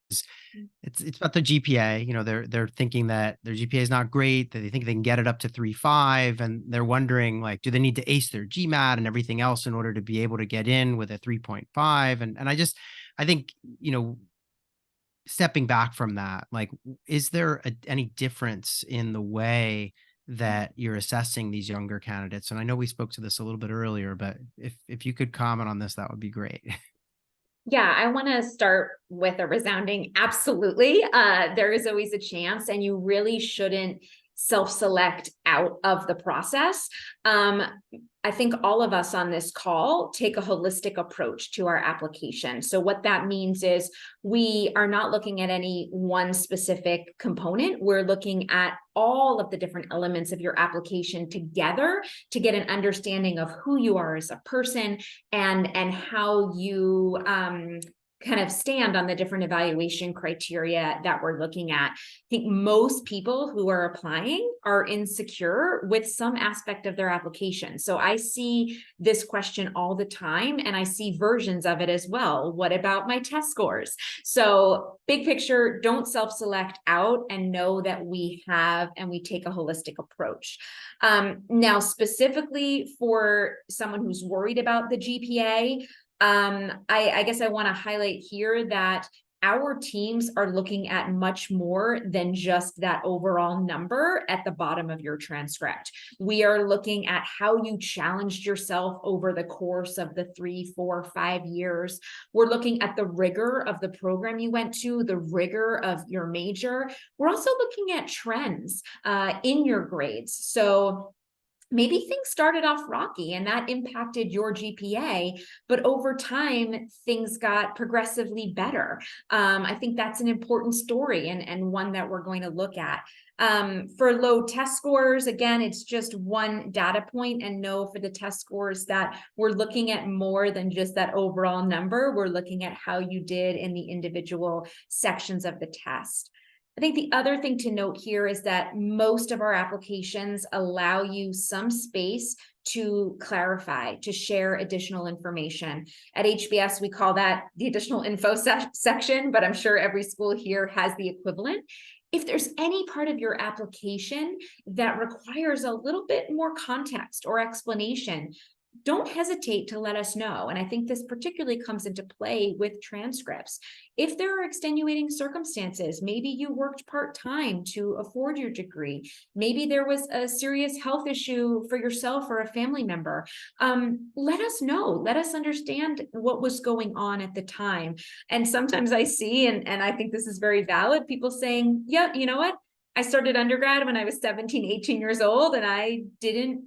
it's about the GPA. You know, they're thinking that their GPA is not great, that they think they can get it up to 3.5, and they're wondering, like, do they need to ace their GMAT and everything else in order to be able to get in with a 3.5? And I think, you know, stepping back from that, like, is there any difference in the way that you're assessing these younger candidates? And I know we spoke to this a little bit earlier, but if you could comment on this, that would be great. Yeah, I want to start with a resounding absolutely. There is always a chance, and you really shouldn't self-select out of the process. I think all of us on this call take a holistic approach to our application. So what that means is we are not looking at any one specific component. We're looking at all of the different elements of your application together to get an understanding of who you are as a person and how you kind of stand on the different evaluation criteria that we're looking at. I think most people who are applying are insecure with some aspect of their application. So I see this question all the time, and I see versions of it as well. What about my test scores? So big picture, don't self-select out, and know that we take a holistic approach. Now, specifically for someone who's worried about the GPA, I guess I want to highlight here that our teams are looking at much more than just that overall number at the bottom of your transcript. We are looking at how you challenged yourself over the course of the 3, 4, 5 years. We're looking at the rigor of the program you went to, the rigor of your major. We're also looking at trends in your grades. So maybe things started off rocky and that impacted your GPA, but over time, things got progressively better. I think that's an important story and one that we're going to look at. For low test scores, again, it's just one data point, and know for the test scores that we're looking at more than just that overall number. We're looking at how you did in the individual sections of the test. I think the other thing to note here is that most of our applications allow you some space to clarify, to share additional information. At HBS, we call that the additional info section, but I'm sure every school here has the equivalent. If there's any part of your application that requires a little bit more context or explanation, don't hesitate to let us know. And I think this particularly comes into play with transcripts. If there are extenuating circumstances, maybe you worked part-time to afford your degree, maybe there was a serious health issue for yourself or a family member, let us know. Let us understand what was going on at the time. And sometimes I see, and I think this is very valid, people saying, yeah, you know what? I started undergrad when I was 17, 18 years old, and I didn't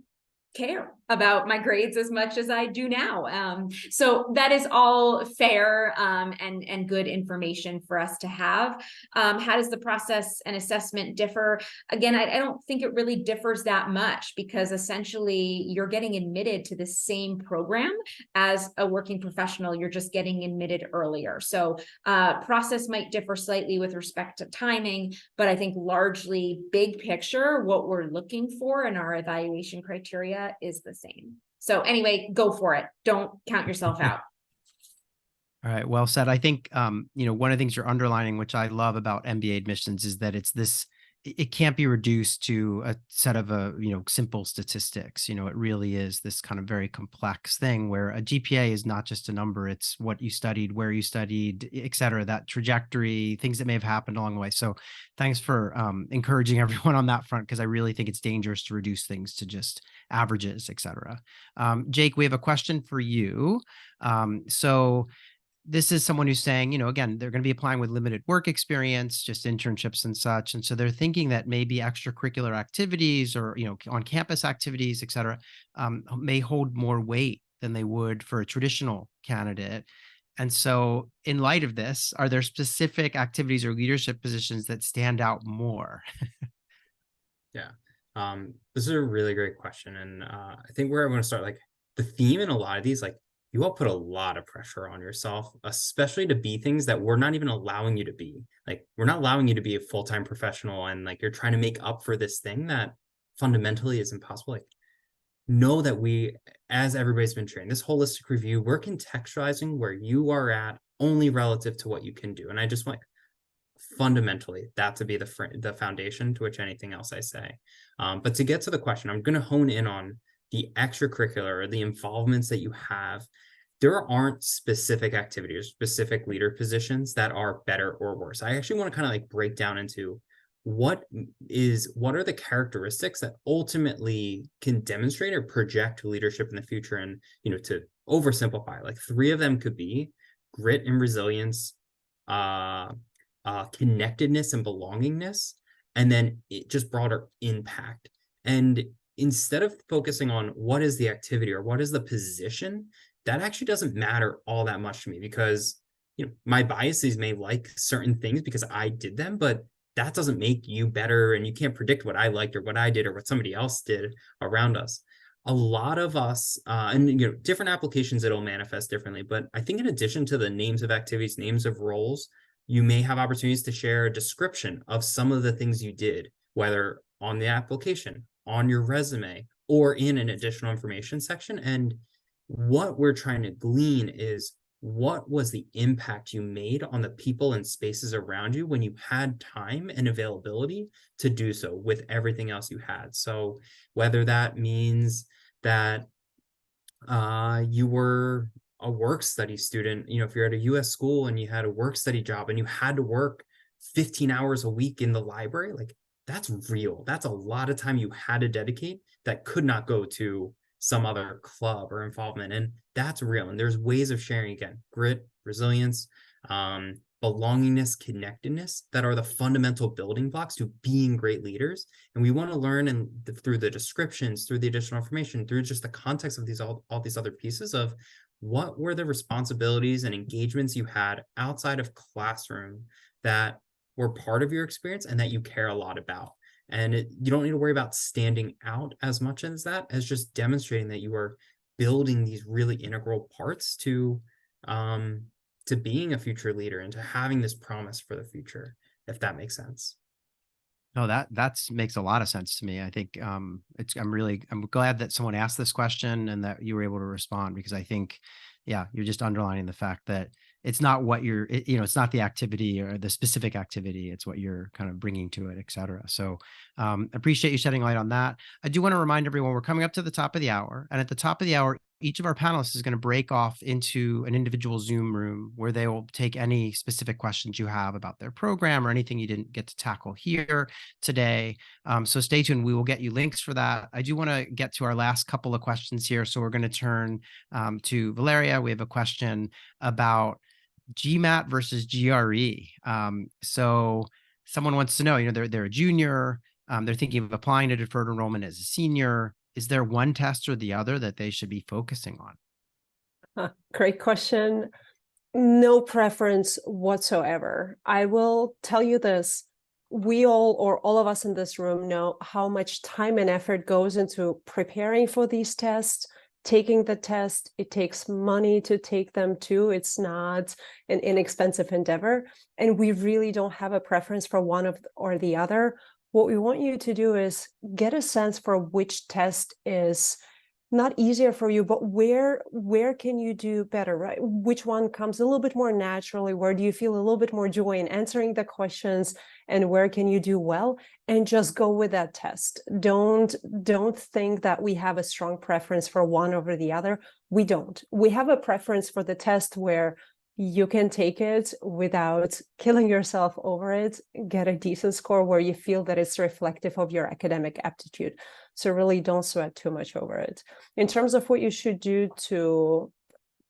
care about my grades as much as I do now. So that is all fair and good information for us to have. How does the process and assessment differ? Again, I don't think it really differs that much, because essentially you're getting admitted to the same program as a working professional. You're just getting admitted earlier. So process might differ slightly with respect to timing, but I think largely big picture, what we're looking for in our evaluation criteria is the same. So anyway, go for it. Don't count yourself out. All right, well said. I think, you know, one of the things you're underlining, which I love about MBA admissions, is that it can't be reduced to a set of simple statistics. You know, it really is this kind of very complex thing where a GPA is not just a number. It's what you studied, where you studied, et cetera, that trajectory, things that may have happened along the way. So thanks for encouraging everyone on that front, because I really think it's dangerous to reduce things to just averages, et cetera. Jake, we have a question for you. So this is someone who's saying, you know, again, they're going to be applying with limited work experience, just internships and such. And so they're thinking that maybe extracurricular activities or, you know, on campus activities, et cetera, may hold more weight than they would for a traditional candidate. And so in light of this, are there specific activities or leadership positions that stand out more? Yeah. This is a really great question. And I think where I want to start, like the theme in a lot of these, like you all put a lot of pressure on yourself, especially to be things that we're not even allowing you to be. Like we're not allowing you to be a full-time professional, and like you're trying to make up for this thing that fundamentally is impossible. Like know that we, as everybody's been trained, this holistic review, we're contextualizing where you are at only relative to what you can do. And I just want fundamentally that to be the foundation to which anything else I say. But to get to the question, I'm going to hone in on the extracurricular or the involvements that you have. There aren't specific activities, specific leader positions that are better or worse. I actually want to kind of like break down into what are the characteristics that ultimately can demonstrate or project leadership in the future. And, you know, to oversimplify, like 3 of them could be grit and resilience, connectedness and belongingness, and then just broader impact. And instead of focusing on what is the activity or what is the position, that actually doesn't matter all that much to me, because, you know, my biases may like certain things because I did them, but that doesn't make you better, and you can't predict what I liked or what I did or what somebody else did around us. A lot of us, and you know, different applications, it'll manifest differently. But I think in addition to the names of activities, names of roles, you may have opportunities to share a description of some of the things you did, whether on the application, on your resume, or in an additional information section. And what we're trying to glean is, what was the impact you made on the people and spaces around you when you had time and availability to do so with everything else you had? So whether that means that you were a work study student, you know, if you're at a US school and you had a work study job and you had to work 15 hours a week in the library, like that's real. That's a lot of time you had to dedicate that could not go to some other club or involvement. And that's real. And there's ways of sharing, again, grit, resilience, belongingness, connectedness, that are the fundamental building blocks to being great leaders. And we want to learn, and through the descriptions, through the additional information, through just the context of these all these other pieces of what were the responsibilities and engagements you had outside of classroom that were part of your experience and that you care a lot about. And you don't need to worry about standing out as much as that, as just demonstrating that you are building these really integral parts to being a future leader and to having this promise for the future, if that makes sense. No, that makes a lot of sense to me. I think I'm glad that someone asked this question and that you were able to respond, because I think, yeah, you're just underlining the fact that it's not what it's not the activity or the specific activity, it's what you're kind of bringing to it, et cetera. So appreciate you shedding light on that. I do want to remind everyone, we're coming up to the top of the hour, and at the top of the hour, each of our panelists is going to break off into an individual Zoom room where they will take any specific questions you have about their program or anything you didn't get to tackle here today. So stay tuned. We will get you links for that. I do want to get to our last couple of questions here. So we're going to turn to Valeria. We have a question about GMAT versus GRE. So someone wants to know, you know, they're a junior, they're thinking of applying to deferred enrollment as a senior. Is there one test or the other that they should be focusing on? Great question. No preference whatsoever. I will tell you this. We all of us in this room know how much time and effort goes into preparing for these tests, taking the test. It takes money to take them too. It's not an inexpensive endeavor. And we really don't have a preference for one or the other. What we want you to do is get a sense for which test is not easier for you, but where can you do better, right? Which one comes a little bit more naturally? Where do you feel a little bit more joy in answering the questions, and where can you do well? And just go with that test. Don't think that we have a strong preference for one over the other. We don't. We have a preference for the test where you can take it without killing yourself over it, get a decent score where you feel that it's reflective of your academic aptitude. So really don't sweat too much over it. In terms of what you should do to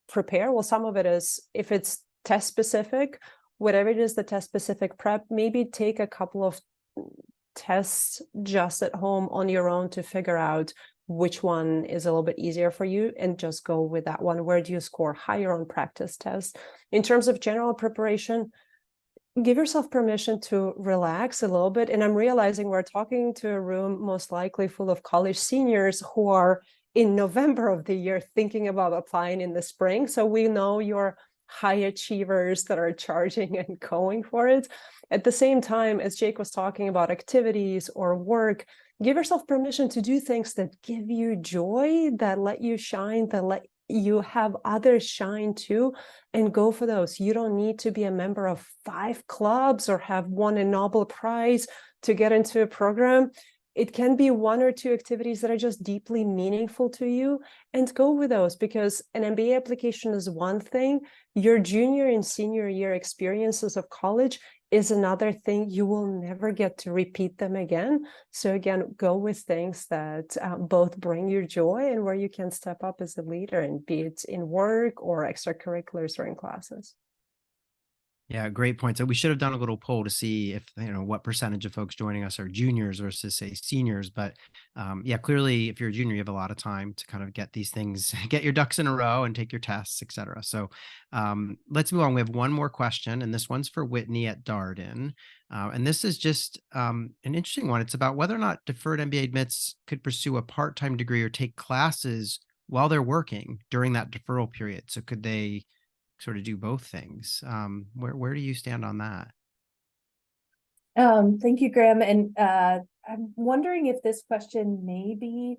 prepare, well, some of it is, if it's test specific, whatever it is, the test specific prep, maybe take a couple of tests just at home on your own to figure out which one is a little bit easier for you and just go with that one. Where do you score higher on practice tests? In terms of general preparation, give yourself permission to relax a little bit. And I'm realizing we're talking to a room most likely full of college seniors who are in November of the year thinking about applying in the spring. So we know you're high achievers that are charging and going for it. At the same time, as Jake was talking about activities or work, give yourself permission to do things that give you joy, that let you shine, that let you have others shine too, and go for those. You don't need to be a member of 5 clubs or have won a Nobel Prize to get into a program. It can be 1 or 2 activities that are just deeply meaningful to you, and go with those, because an MBA application is one thing. Your junior and senior year experiences of college is another thing. You will never get to repeat them again. So again, go with things that both bring you joy and where you can step up as a leader, and be it in work or extracurriculars or in classes. Yeah, great point. So we should have done a little poll to see if, what percentage of folks joining us are juniors versus, say, seniors. But yeah, clearly, if you're a junior, you have a lot of time to kind of get these things, get your ducks in a row and take your tests, et cetera. So let's move on. We have one more question, and this one's for Whitney at Darden. And this is just an interesting one. It's about whether or not deferred MBA admits could pursue a part-time degree or take classes while they're working during that deferral period. So could they sort of do both things? Where do you stand on that? Thank you, Graham. And I'm wondering if this question may be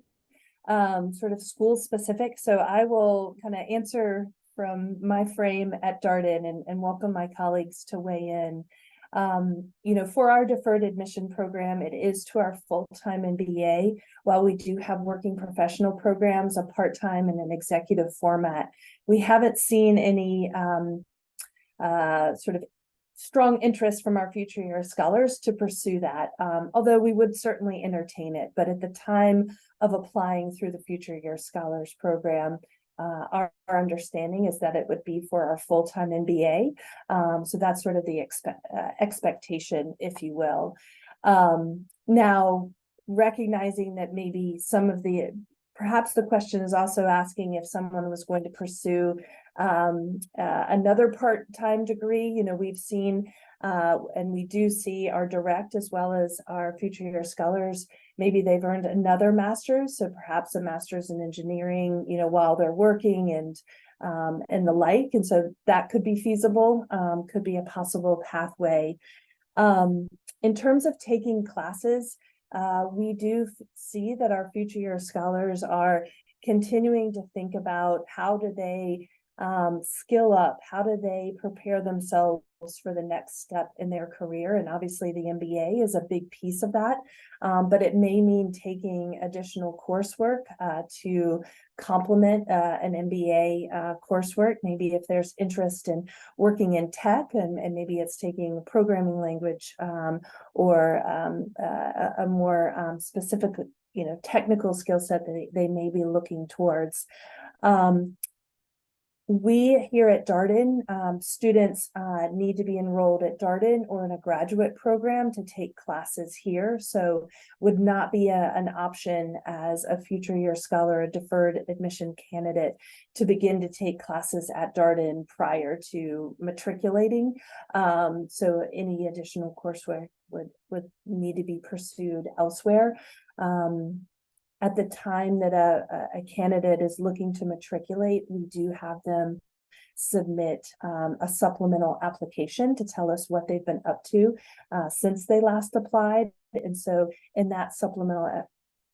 sort of school specific. So I will kind of answer from my frame at Darden, and welcome my colleagues to weigh in. For our deferred admission program, it is to our full-time MBA. While we do have working professional programs, a part-time and an executive format, we haven't seen any sort of strong interest from our future year scholars to pursue that, although we would certainly entertain it. But at the time of applying through the future year scholars program, our understanding is that it would be for our full-time MBA. So that's sort of the expectation, if you will. Now, recognizing that maybe perhaps the question is also asking if someone was going to pursue another part-time degree. We've seen and we do see our direct as well as our future year scholars, maybe they've earned another master's, so perhaps a master's in engineering, while they're working and the like. And so that could be feasible, could be a possible pathway. In terms of taking classes, we do see that our future year scholars are continuing to think about how do they skill up, how do they prepare themselves for the next step in their career. And obviously the MBA is a big piece of that, but it may mean taking additional coursework to complement an MBA coursework. Maybe if there's interest in working in tech, and maybe it's taking programming language or a more specific technical skill set that they may be looking towards. We here at Darden, students need to be enrolled at Darden or in a graduate program to take classes here. So would not be an option as a future year scholar, a deferred admission candidate, to begin to take classes at Darden prior to matriculating. So any additional coursework would need to be pursued elsewhere. At the time that a candidate is looking to matriculate, we do have them submit a supplemental application to tell us what they've been up to since they last applied. And so in that supplemental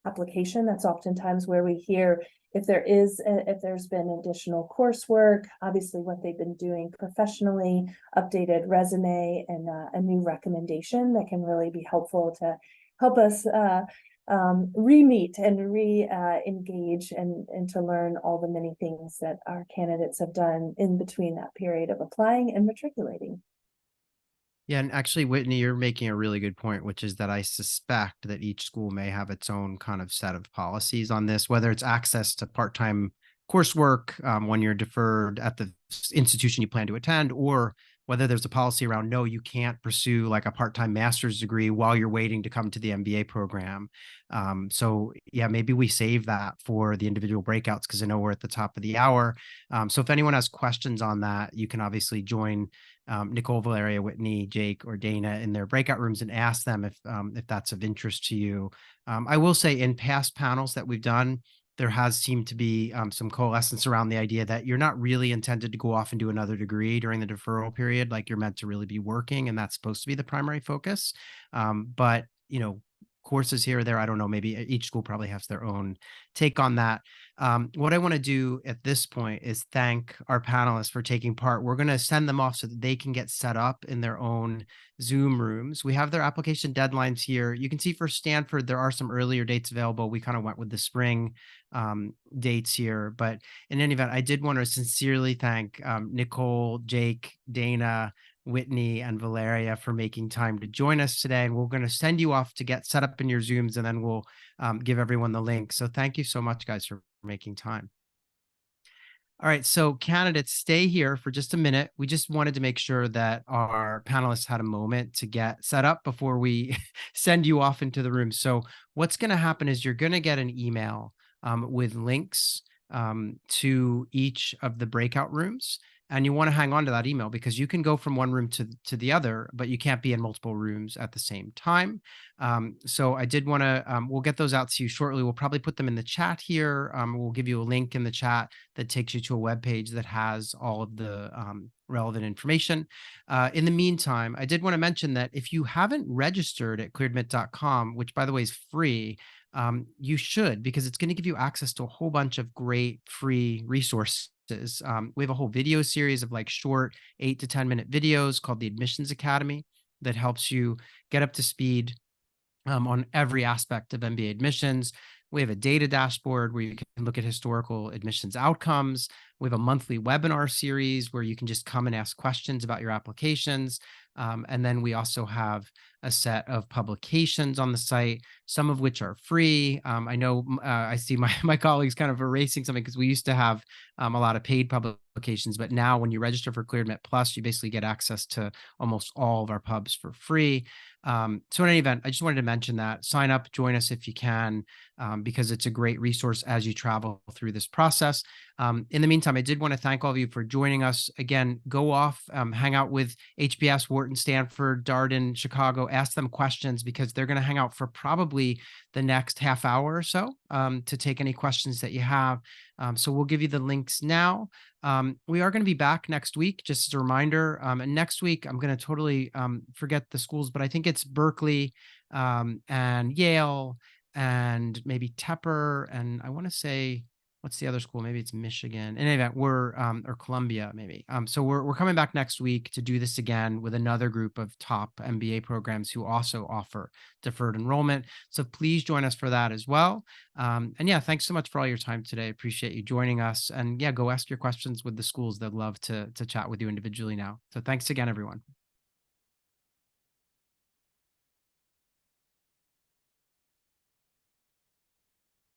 application, that's oftentimes where we hear if there's been additional coursework, obviously what they've been doing professionally, updated resume, and a new recommendation that can really be helpful to help us re-meet and re-engage and to learn all the many things that our candidates have done in between that period of applying and matriculating. Yeah, and actually, Whitney, you're making a really good point, which is that I suspect that each school may have its own kind of set of policies on this, whether it's access to part-time coursework when you're deferred at the institution you plan to attend, or whether there's a policy around, no, you can't pursue like a part-time master's degree while you're waiting to come to the MBA program. So yeah, maybe we save that for the individual breakouts, because I know we're at the top of the hour. So if anyone has questions on that, you can obviously join Nicole, Valeria, Whitney, Jake, or Dana in their breakout rooms and ask them if that's of interest to you. I will say in past panels that we've done, there has seemed to be some coalescence around the idea that you're not really intended to go off and do another degree during the deferral period. Like, you're meant to really be working, and that's supposed to be the primary focus. But, you know, courses here or there, I don't know, maybe each school probably has their own take on that. What I want to do at this point is thank our panelists for taking part. We're going to send them off so that they can get set up in their own Zoom rooms. We have their application deadlines here. You can see for Stanford, there are some earlier dates available. We kind of went with the spring dates here, but in any event, I did want to sincerely thank Nicole, Jake, Dana, Whitney, and Valeria for making time to join us today. And we're going to send you off to get set up in your Zooms, and then we'll give everyone the link. So thank you so much, guys, for making time. All right, so candidates, stay here for just a minute. We just wanted to make sure that our panelists had a moment to get set up before we send you off into the room. So what's going to happen is you're going to get an email with links to each of the breakout rooms. And you want to hang on to that email, because you can go from one room to the other, but you can't be in multiple rooms at the same time. So I did want to, we'll get those out to you shortly. We'll probably put them in the chat here. We'll give you a link in the chat that takes you to a web page that has all of the relevant information. In the meantime, I did want to mention that if you haven't registered at clearedmit.com, which by the way is free, you should, because it's going to give you access to a whole bunch of great free resources. We have a whole video series of like short 8 to 10 minute videos called the Admissions Academy that helps you get up to speed on every aspect of MBA admissions. We have a data dashboard where you can look at historical admissions outcomes. We have a monthly webinar series where you can just come and ask questions about your applications. And then we also have a set of publications on the site, some of which are free. I know I see my colleagues kind of erasing something, because we used to have a lot of paid publications, but now when you register for ClearedMit Plus, you basically get access to almost all of our pubs for free. So in any event, I just wanted to mention that. Sign up, join us if you can, because it's a great resource as you travel through this process. In the meantime, I did want to thank all of you for joining us. Again, go off, hang out with HBS, Wharton, Stanford, Darden, Chicago, ask them questions, because they're going to hang out for probably the next half hour or so to take any questions that you have. So we'll give you the links now. We are going to be back next week, just as a reminder. And next week, I'm going to totally forget the schools, but I think it's Berkeley and Yale and maybe Tepper. And I want to say, what's the other school? Maybe it's Michigan. In any event, or Columbia, maybe. So we're coming back next week to do this again with another group of top MBA programs who also offer deferred enrollment. So please join us for that as well. And yeah, thanks so much for all your time today. Appreciate you joining us. And yeah, go ask your questions with the schools. They'd love to chat with you individually now. So thanks again, everyone.